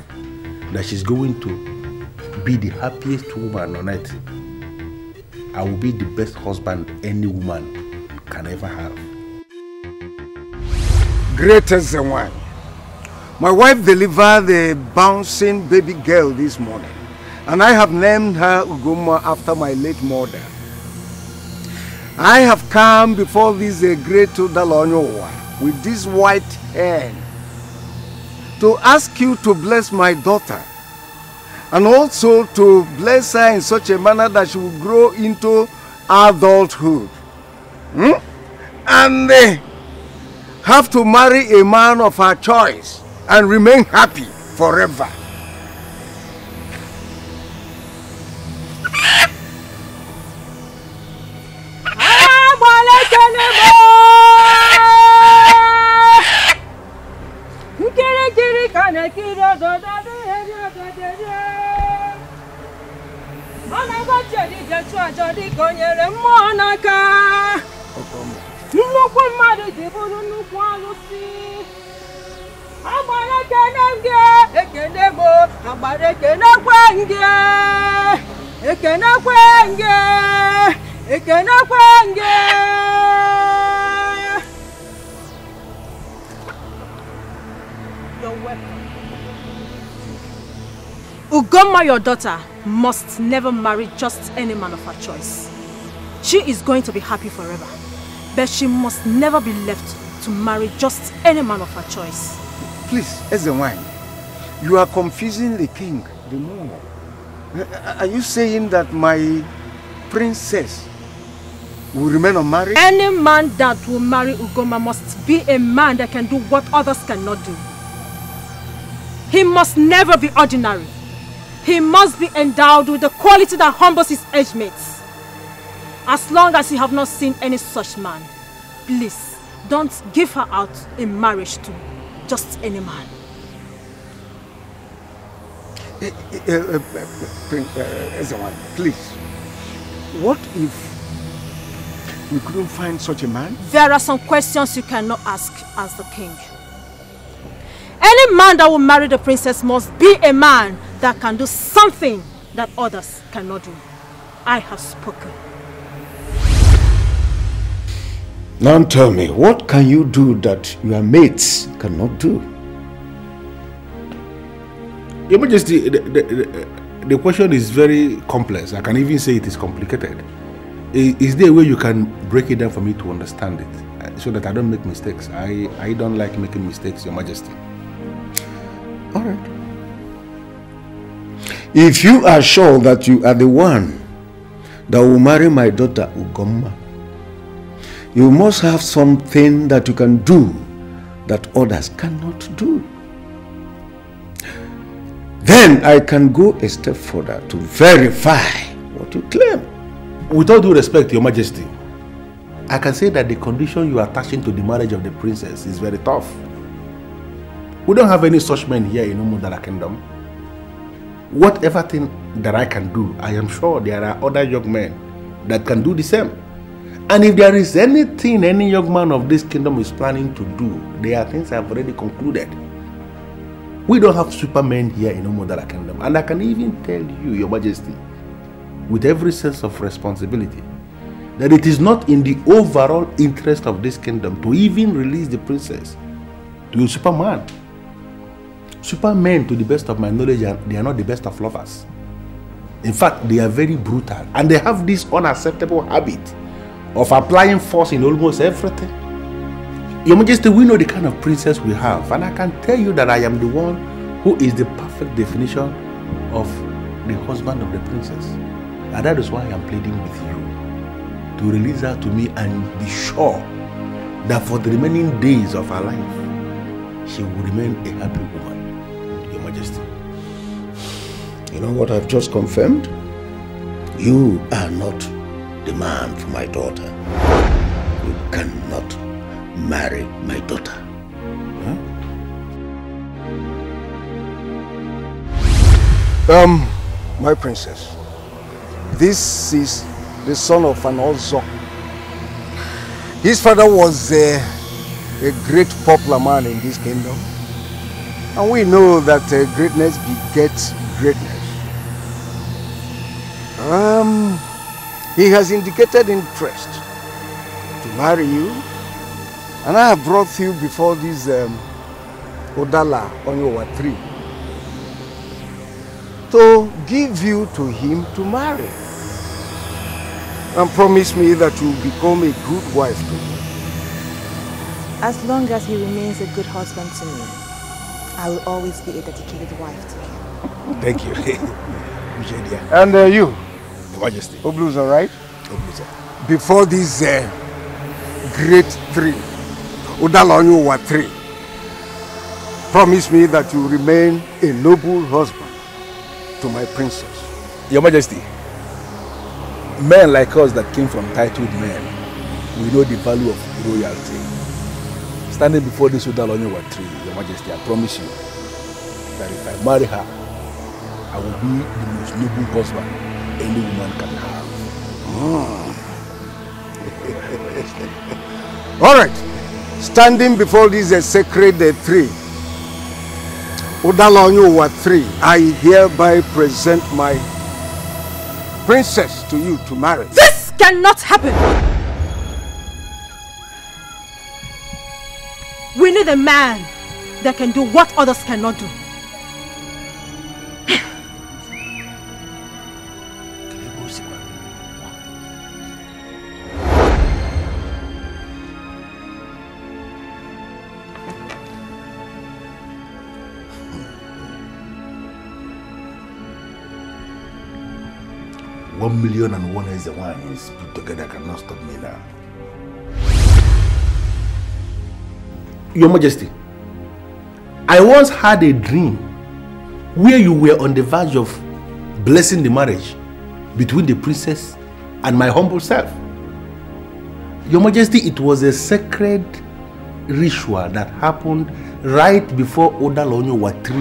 that she's going to be the happiest woman on earth. I will be the best husband any woman can ever have. Greatest one. My wife delivered a bouncing baby girl this morning, and I have named her Ugoma after my late mother. I have come before this great Udalonyowa with this white hand to ask you to bless my daughter, and also to bless her in such a manner that she will grow into adulthood. And have to marry a man of her choice and remain happy forever. Ugoma, your daughter, must never marry just any man of her choice. She is going to be happy forever, but she must never be left to marry just any man of her choice. Please, Ezewine, you are confusing the king the more. Are you saying that my princess will remain unmarried? Any man that will marry Ugoma must be a man that can do what others cannot do. He must never be ordinary. He must be endowed with the quality that humbles his age mates. As long as you have not seen any such man, please don't give her out in marriage to just any man. Please, what if we couldn't find such a man? There are some questions you cannot ask as the king. Any man that will marry the princess must be a man that can do something that others cannot do. I have spoken. Now tell me, what can you do that your mates cannot do? Your Majesty, the question is very complex. I can even say it is complicated. Is there a way you can break it down for me to understand it, so that I don't make mistakes? I don't like making mistakes, Your Majesty. All right. If you are sure that you are the one that will marry my daughter Ugoma, you must have something that you can do that others cannot do. Then I can go a step further to verify what you claim. With all due respect, Your Majesty, I can say that the condition you are attaching to the marriage of the princess is very tough. We don't have any such men here in Umudala Kingdom. Whatever thing that I can do, I am sure there are other young men that can do the same. And if there is anything any young man of this kingdom is planning to do, there are things I have already concluded. We don't have supermen here in Umudala Kingdom. And I can even tell you, Your Majesty, with every sense of responsibility, that it is not in the overall interest of this kingdom to even release the princess to a superman. Supermen, to the best of my knowledge, they are not the best of lovers. In fact, they are very brutal. And they have this unacceptable habit of applying force in almost everything. Your Majesty, we know the kind of princess we have, and I can tell you that I am the one who is the perfect definition of the husband of the princess. And that is why I am pleading with you to release her to me and be sure that for the remaining days of her life, she will remain a happy woman, Your Majesty. You know what I've just confirmed? You are not the man for my daughter. You cannot marry my daughter. My princess, this is the son of an Ozo. His father was a great popular man in this kingdom. And we know that greatness begets greatness. He has indicated interest to marry you. And I have brought you before this Odala Onyowa 3 to give you to him to marry. And promise me that you will become a good wife to him. As long as he remains a good husband to me, I will always be a dedicated wife to him. Thank you. And you, Your Majesty. Obluza, right? Obluza. Before this great 3, Odala Onyowa 3, promise me that you remain a noble husband to my princess. Your Majesty, men like us that came from titled men, we know the value of royalty. Standing before this Odala Onyowa 3, Your Majesty, I promise you that if I marry her, I will be the most noble husband any woman can have. All right. Standing before this sacred 3, Odala Onyowa 3, I hereby present my princess to you to marry. This cannot happen! We need a man that can do what others cannot do. $1,000,001 is the one is put together cannot stop me now. Your Majesty, I once had a dream where you were on the verge of blessing the marriage between the princess and my humble self. Your Majesty, it was a sacred ritual that happened right before Odala Onyowa 3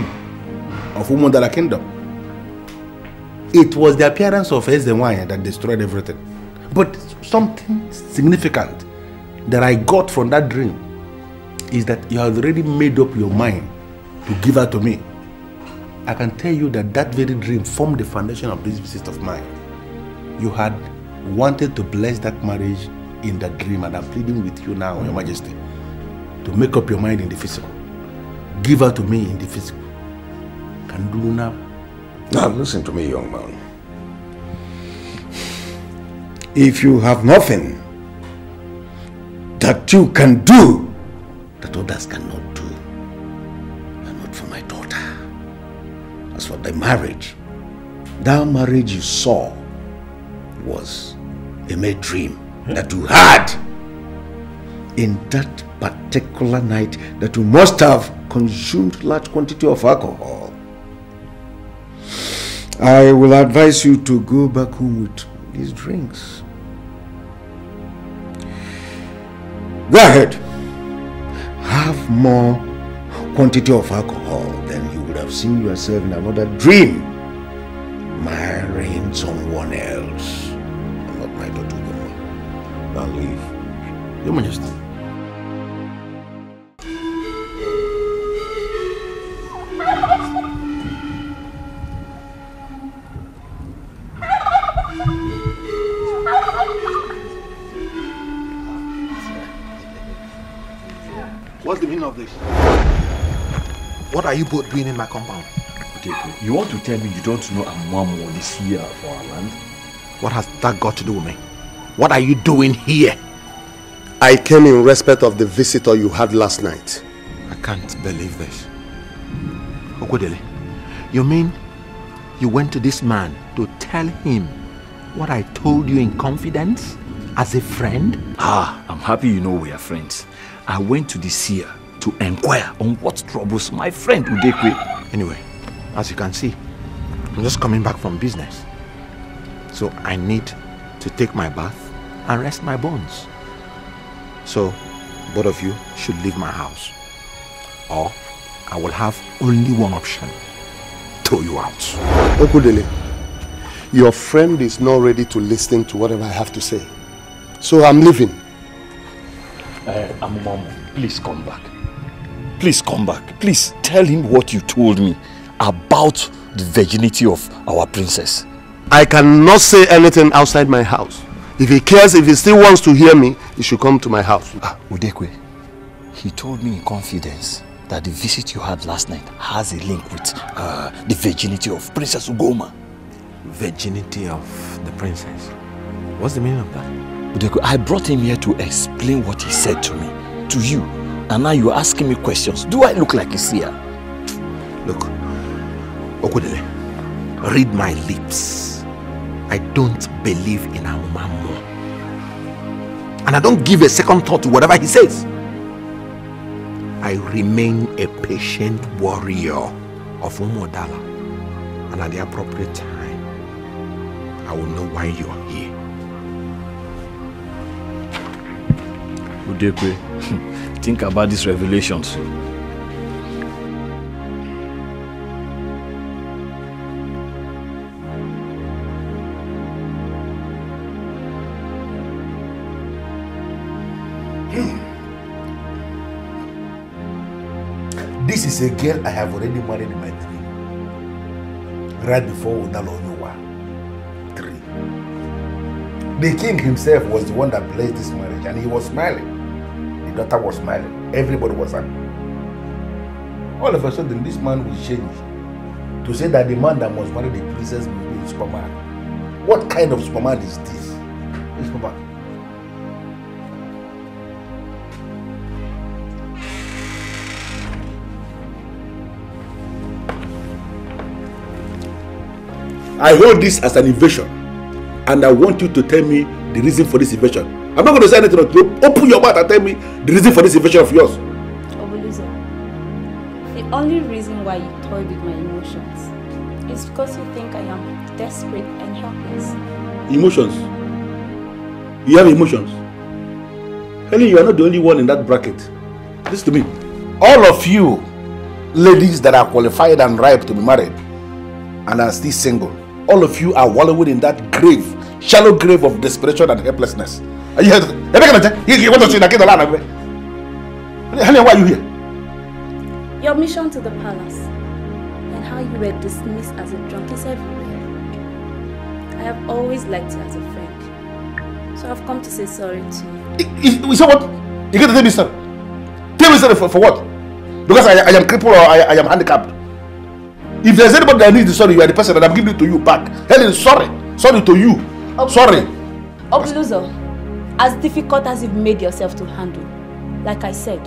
of Umudala Kingdom. It was the appearance of Ezenwanya that destroyed everything. But something significant that I got from that dream is that you have already made up your mind to give her to me. I can tell you that that very dream formed the foundation of this visit of mine. You had wanted to bless that marriage in that dream, and I'm pleading with you now, Your Majesty, to make up your mind in the physical. Give her to me in the physical. Can do now. Now listen to me, young man. If you have nothing that you can do that others cannot do, you are not for my daughter. As for the marriage, that marriage you saw was a mere dream that you had in that particular night that you must have consumed large quantity of alcohol. I will advise you to go back home with these drinks. Go ahead. Have more quantity of alcohol than you would have seen yourself in another dream marrying someone else. Not my daughter. I'll leave. Your Majesty. What's the meaning of this? What are you both doing in my compound? You want to tell me you don't know Amamu is here for our land? What has that got to do with me? What are you doing here? I came in respect of the visitor you had last night. I can't believe this. Okwudili, you mean you went to this man to tell him what I told you in confidence as a friend? I'm happy you know we are friends. I went to the seer to inquire on what troubles my friend Udekwe. Anyway, as you can see, I'm just coming back from business. So I need to take my bath and rest my bones. So both of you should leave my house. Or I will have only one option. Throw you out. Okwudili, your friend is not ready to listen to whatever I have to say. So I'm leaving. Amamu, please come back. Please come back. Please tell him what you told me about the virginity of our princess. I cannot say anything outside my house. If he cares, if he still wants to hear me, he should come to my house. Udekwe, he told me in confidence that the visit you had last night has a link with the virginity of Princess Ugoma. Virginity of the princess? What's the meaning of that? Udekwe, I brought him here to explain what he said to me, to you. And now you're asking me questions. Do I look like a seer? Look, Okwudili, read my lips. I don't believe in Amamu. And I don't give a second thought to whatever he says. I remain a patient warrior of Umodala. And at the appropriate time, I will know why you're here. Udekwe, think about these revelations. This is a girl I have already married in my dream. Right before Udaloyowa. 3. The king himself was the one that blessed this marriage, and he was smiling. The daughter was smiling. Everybody was happy. All of a sudden, this man will change to say that the man that must marry the princess will be a Superman. What kind of Superman is this? Superman. I hold this as an invasion, and I want you to tell me the reason for this invasion. I'm not going to say anything. Open your mouth and tell me the reason for this invasion of yours. Obuluzo, the only reason why you toyed with my emotions is because you think I am desperate and helpless. Emotions? You have emotions? Helen, you are not the only one in that bracket. Listen to me. All of you ladies that are qualified and ripe to be married and are still single, all of you are wallowing in that grave, shallow grave of desperation and helplessness. Are you here? Why are you here? Your mission to the palace and how you were dismissed as a drunk is everywhere. I have always liked you as a friend, so I've come to say sorry to you. You say what? You get to tell me sorry? Tell me sorry for what? Because I am crippled or I am handicapped? If there's anybody that needs the sorry, you are the person that I'm giving it to you back. Helen, sorry. Sorry to you. Sorry. Obuluzo, as difficult as you've made yourself to handle, like I said,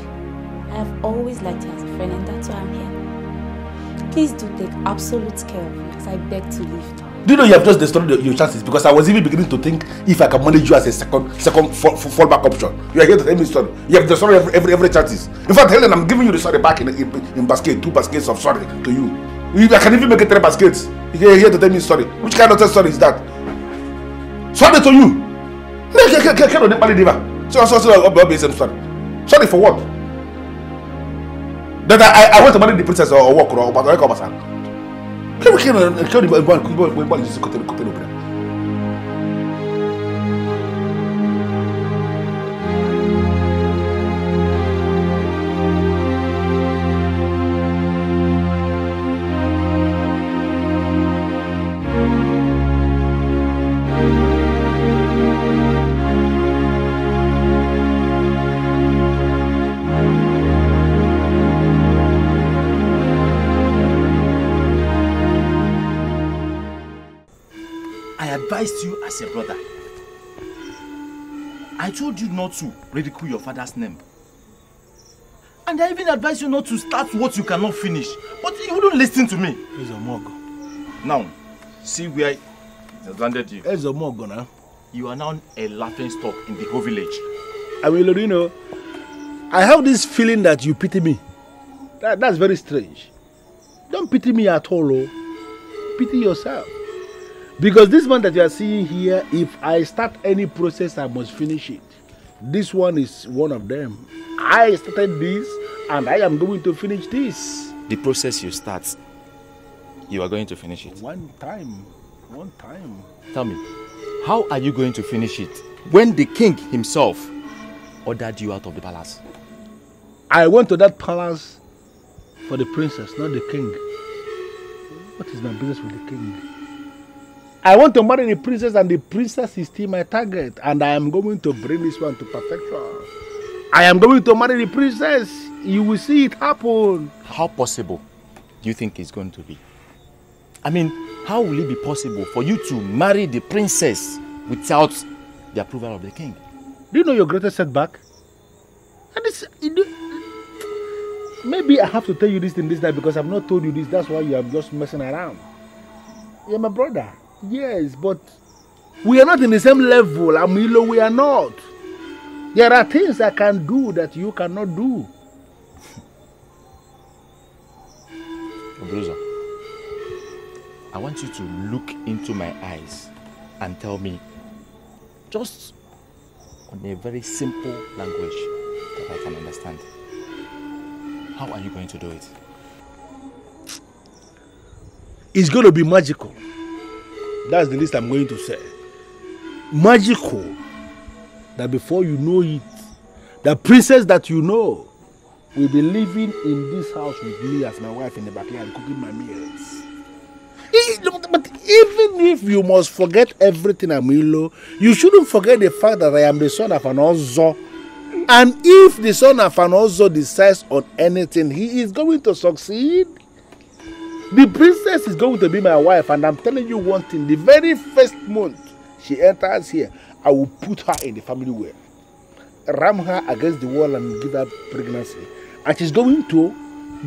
I have always liked you as a friend, and that's why I'm here. Please do take absolute care of me, as I beg to leave. Do you know you have just destroyed your chances? Because I was even beginning to think if I can manage you as a second fallback option. You are here to tell me sorry. You have destroyed every chances. In fact, Helen, I'm giving you the sorry back in basket, 2 baskets of sorry to you. I can even make it 3 baskets. You are here to tell me sorry. Which kind of sorry is that? Sorry to you. Sorry for what? That I want to marry the princess or walk or advised you as a brother. I told you not to ridicule your father's name. And I even advised you not to start what you cannot finish. But you wouldn't listen to me. Now, see where it has landed you. You are now a laughing stock in the whole village. I mean, you know, I have this feeling that you pity me. That's very strange. Don't pity me at all, oh. Pity yourself. Because this one that you are seeing here, if I start any process, I must finish it. This one is one of them. I started this, and I am going to finish this. The process you start, you are going to finish it. One time. Tell me, how are you going to finish it when the king himself ordered you out of the palace? I went to that palace for the princess, not the king. What is my business with the king? I want to marry the princess, and the princess is still my target, and I am going to bring this one to perfection. I am going to marry the princess. You will see it happen. How possible do you think it's going to be? I mean, how will it be possible for you to marry the princess without the approval of the king? Do you know your greatest setback? And this, maybe I have to tell you this in this night because I've not told you this. That's why you are just messing around. You're my brother. Yes, but we are not in the same level. Amilo, we are not. There are things I can do that you cannot do. Obruza, I want you to look into my eyes and tell me, just on a very simple language that I can understand, how are you going to do it? It's going to be magical. That's the least I'm going to say. Magical. That before you know it, the princess that you know will be living in this house with me as my wife in the backyard, cooking my meals. But even if you must forget everything, Amilo, you shouldn't forget the fact that I am the son of an Ozo. And if the son of an Ozo decides on anything, he is going to succeed. The princess is going to be my wife, and I'm telling you one thing, the very first month she enters here, I will put her in the family well, ram her against the wall and give her pregnancy. And she's going to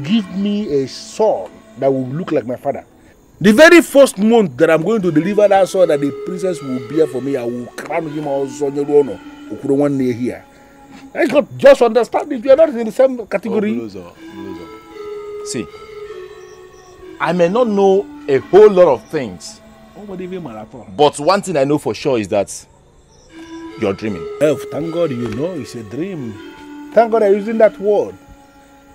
give me a son that will look like my father. The very first month that I'm going to deliver that son that the princess will bear for me, I will crown him also one day here. I got just understand it. We are not in the same category. See, I may not know a whole lot of things, but one thing I know for sure is that you're dreaming. Thank God you know it's a dream. Thank God I'm using that word.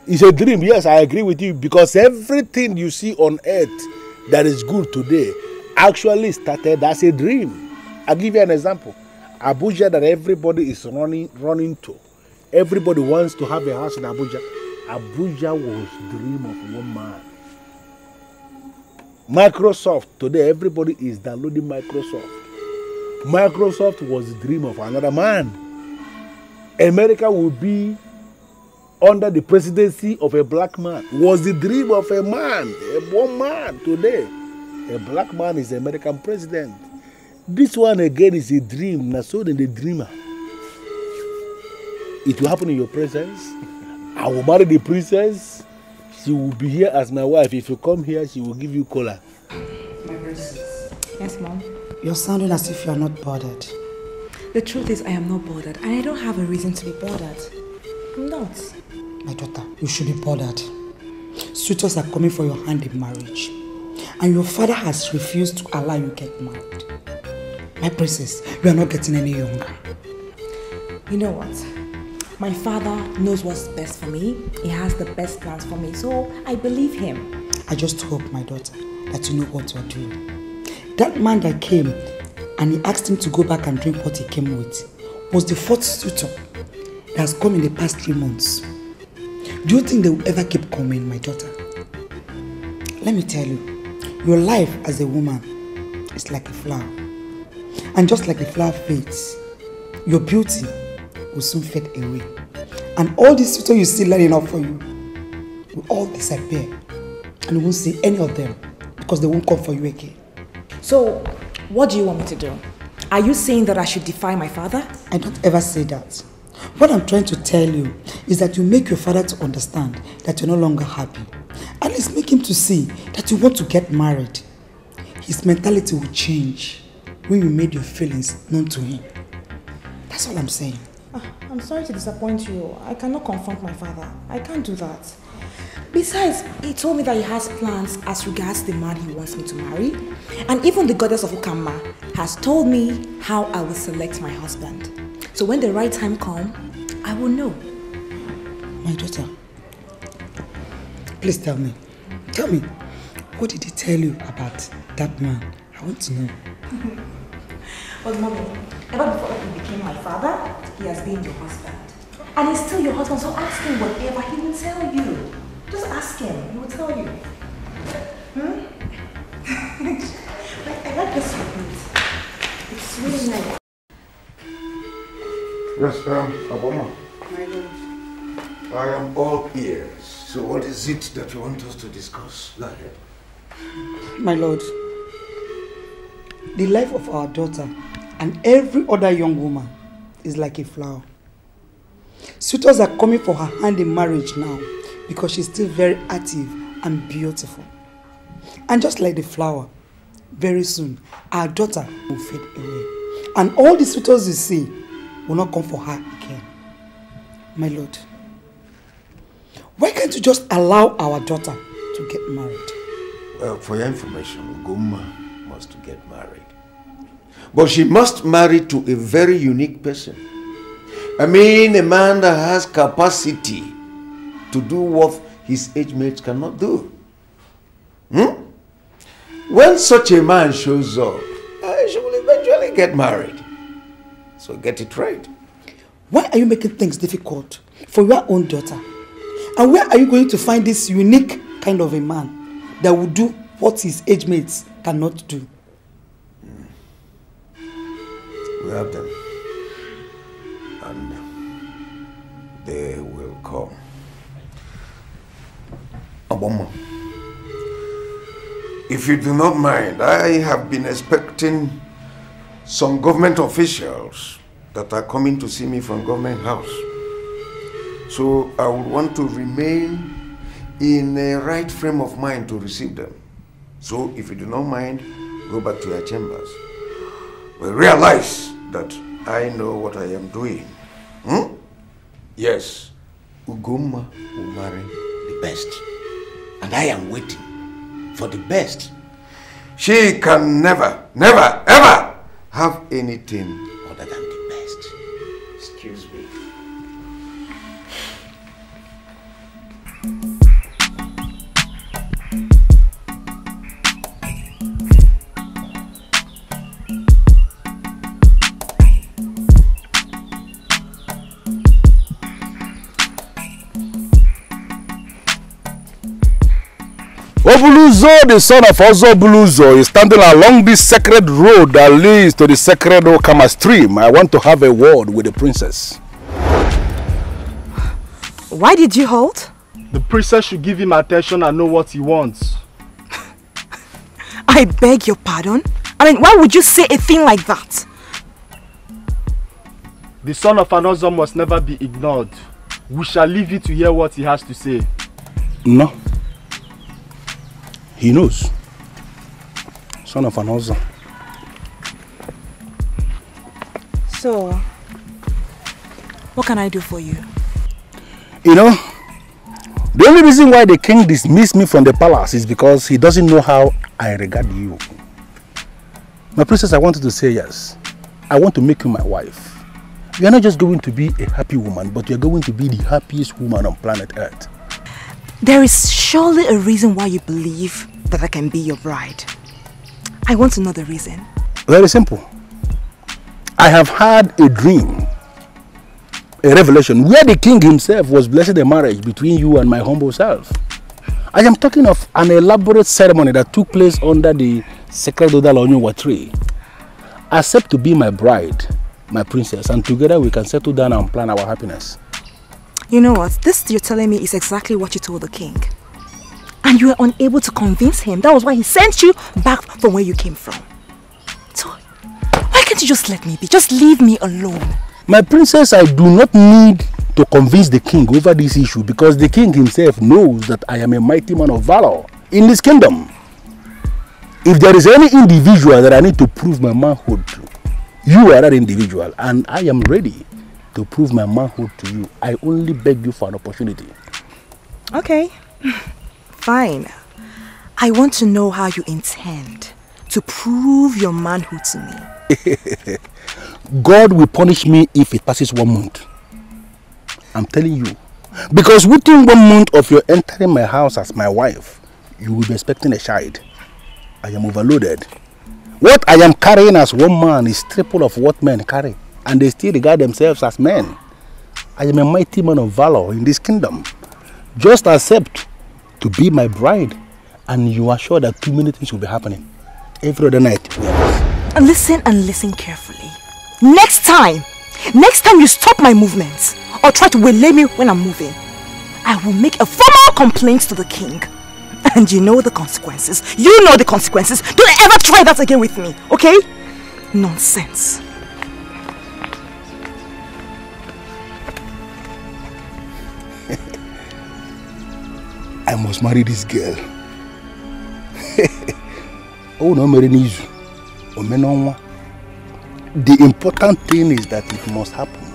It's a dream. Yes, I agree with you, because everything you see on earth that is good today actually started as a dream. I'll give you an example. Abuja that everybody is running to. Everybody wants to have a house in Abuja. Abuja was the dream of one man. Microsoft, today everybody is downloading Microsoft. Microsoft was the dream of another man. America will be under the presidency of a black man. Was the dream of a man, one man today. A black man is the American president. This one again is a dream, not so than the dreamer. It will happen in your presence. I will marry the princess. She will be here as my wife. If you come here, she will give you cola. My princess. Yes, Mom? You're sounding as if you are not bothered. The truth is, I am not bothered, and I don't have a reason to be bothered. I'm not. My daughter, you should be bothered. Suitors are coming for your hand in marriage, and your father has refused to allow you to get married. My princess, you are not getting any younger. You know what? My father knows what's best for me. He has the best plans for me, so I believe him. I just hope, my daughter, that you know what you're doing. That man that came and he asked him to go back and drink what he came with was the fourth suitor that has come in the past 3 months. Do you think they will ever keep coming, my daughter? Let me tell you, your life as a woman is like a flower. And just like the flower fades, your beauty will soon fade away. And all these suitors you see lining up for you will all disappear. And you won't see any of them because they won't come for you again. So, What do you want me to do? Are you saying that I should defy my father? I don't ever say that. What I'm trying to tell you is that you make your father to understand that you're no longer happy. At least make him to see that you want to get married. His mentality will change when you made your feelings known to him. That's all I'm saying. I'm sorry to disappoint you. I cannot confront my father. I can't do that. Besides, he told me that he has plans as regards the man he wants me to marry. And even the goddess of Ukama has told me how I will select my husband. So when the right time comes, I will know. My daughter, please tell me. Tell me, what did he tell you about that man? I want to know. But mommy, ever before he became my father, he has been your husband. And he's still your husband, so ask him whatever he will tell you. Just ask him, he will tell you. I like this one. It's really nice. Yes, Aboma. I am all ears. So what is it that you want us to discuss? Go ahead. My lord, the life of our daughter and every other young woman is like a flower. Suitors are coming for her hand in marriage now because she's still very active and beautiful. And just like the flower, very soon our daughter will fade away. And all the suitors you see will not come for her again. My lord, why can't you just allow our daughter to get married? Well, for your information, Ugoma must get married. But she must marry to a very unique person. I mean, a man that has capacity to do what his age mates cannot do. When such a man shows up, she will eventually get married. So get it right. Why are you making things difficult for your own daughter? And where are you going to find this unique kind of a man that will do what his age mates cannot do? We have them. And they will come. Aboma, if you do not mind, I have been expecting some government officials that are coming to see me from government house. So I would want to remain in a right frame of mind to receive them. So if you do not mind, go back to your chambers. But realize that I know what I am doing. Yes, Ugoma will marry the best. And I am waiting for the best. She can never, never, ever have anything other than the best. Excuse me. Obuluzo, the son of Ozo Buluzo, is standing along this sacred road that leads to the sacred Okama stream. I want to have a word with the princess. Why did you halt? The princess should give him attention and know what he wants. I beg your pardon? I mean, why would you say a thing like that? The son of Anozo must never be ignored. We shall leave you to hear what he has to say. No. He knows. Son of Anozo. So, what can I do for you? You know, the only reason why the king dismissed me from the palace is because he doesn't know how I regard you. My princess, I wanted to say yes. I want to make you my wife. You are not just going to be a happy woman, but you are going to be the happiest woman on planet Earth. There is surely a reason why you believe that I can be your bride. I want to know the reason. Very simple. I have had a dream, a revelation, where the king himself was blessing the marriage between you and my humble self. I am talking of an elaborate ceremony that took place under the sacred Odalonyowa tree. Accept to be my bride, my princess, and together we can settle down and plan our happiness. You know what? This you're telling me is exactly what you told the king. And you were unable to convince him. That was why he sent you back from where you came from. Why can't you just let me be? Just leave me alone. My princess, I do not need to convince the king over this issue because the king himself knows that I am a mighty man of valor in this kingdom. If there is any individual that I need to prove my manhood to, you are that individual, and I am ready to prove my manhood to you. I only beg you for an opportunity. Okay, fine. I want to know how you intend to prove your manhood to me. God will punish me if it passes 1 month. I'm telling you. Because within 1 month of your entering my house as my wife, you will be expecting a child. I am overloaded. What I am carrying as one man is triple of what men carry. And they still regard themselves as men. I am a mighty man of valor in this kingdom. Just accept to be my bride. And you are sure that 2 many things will be happening. Every other night. Listen and listen carefully. Next time you stop my movements or try to waylay me when I'm moving, I will make a formal complaint to the king. And you know the consequences. You know the consequences. Don't ever try that again with me, okay? Nonsense. I must marry this girl. Oh no, Merenizu. The important thing is that it must happen.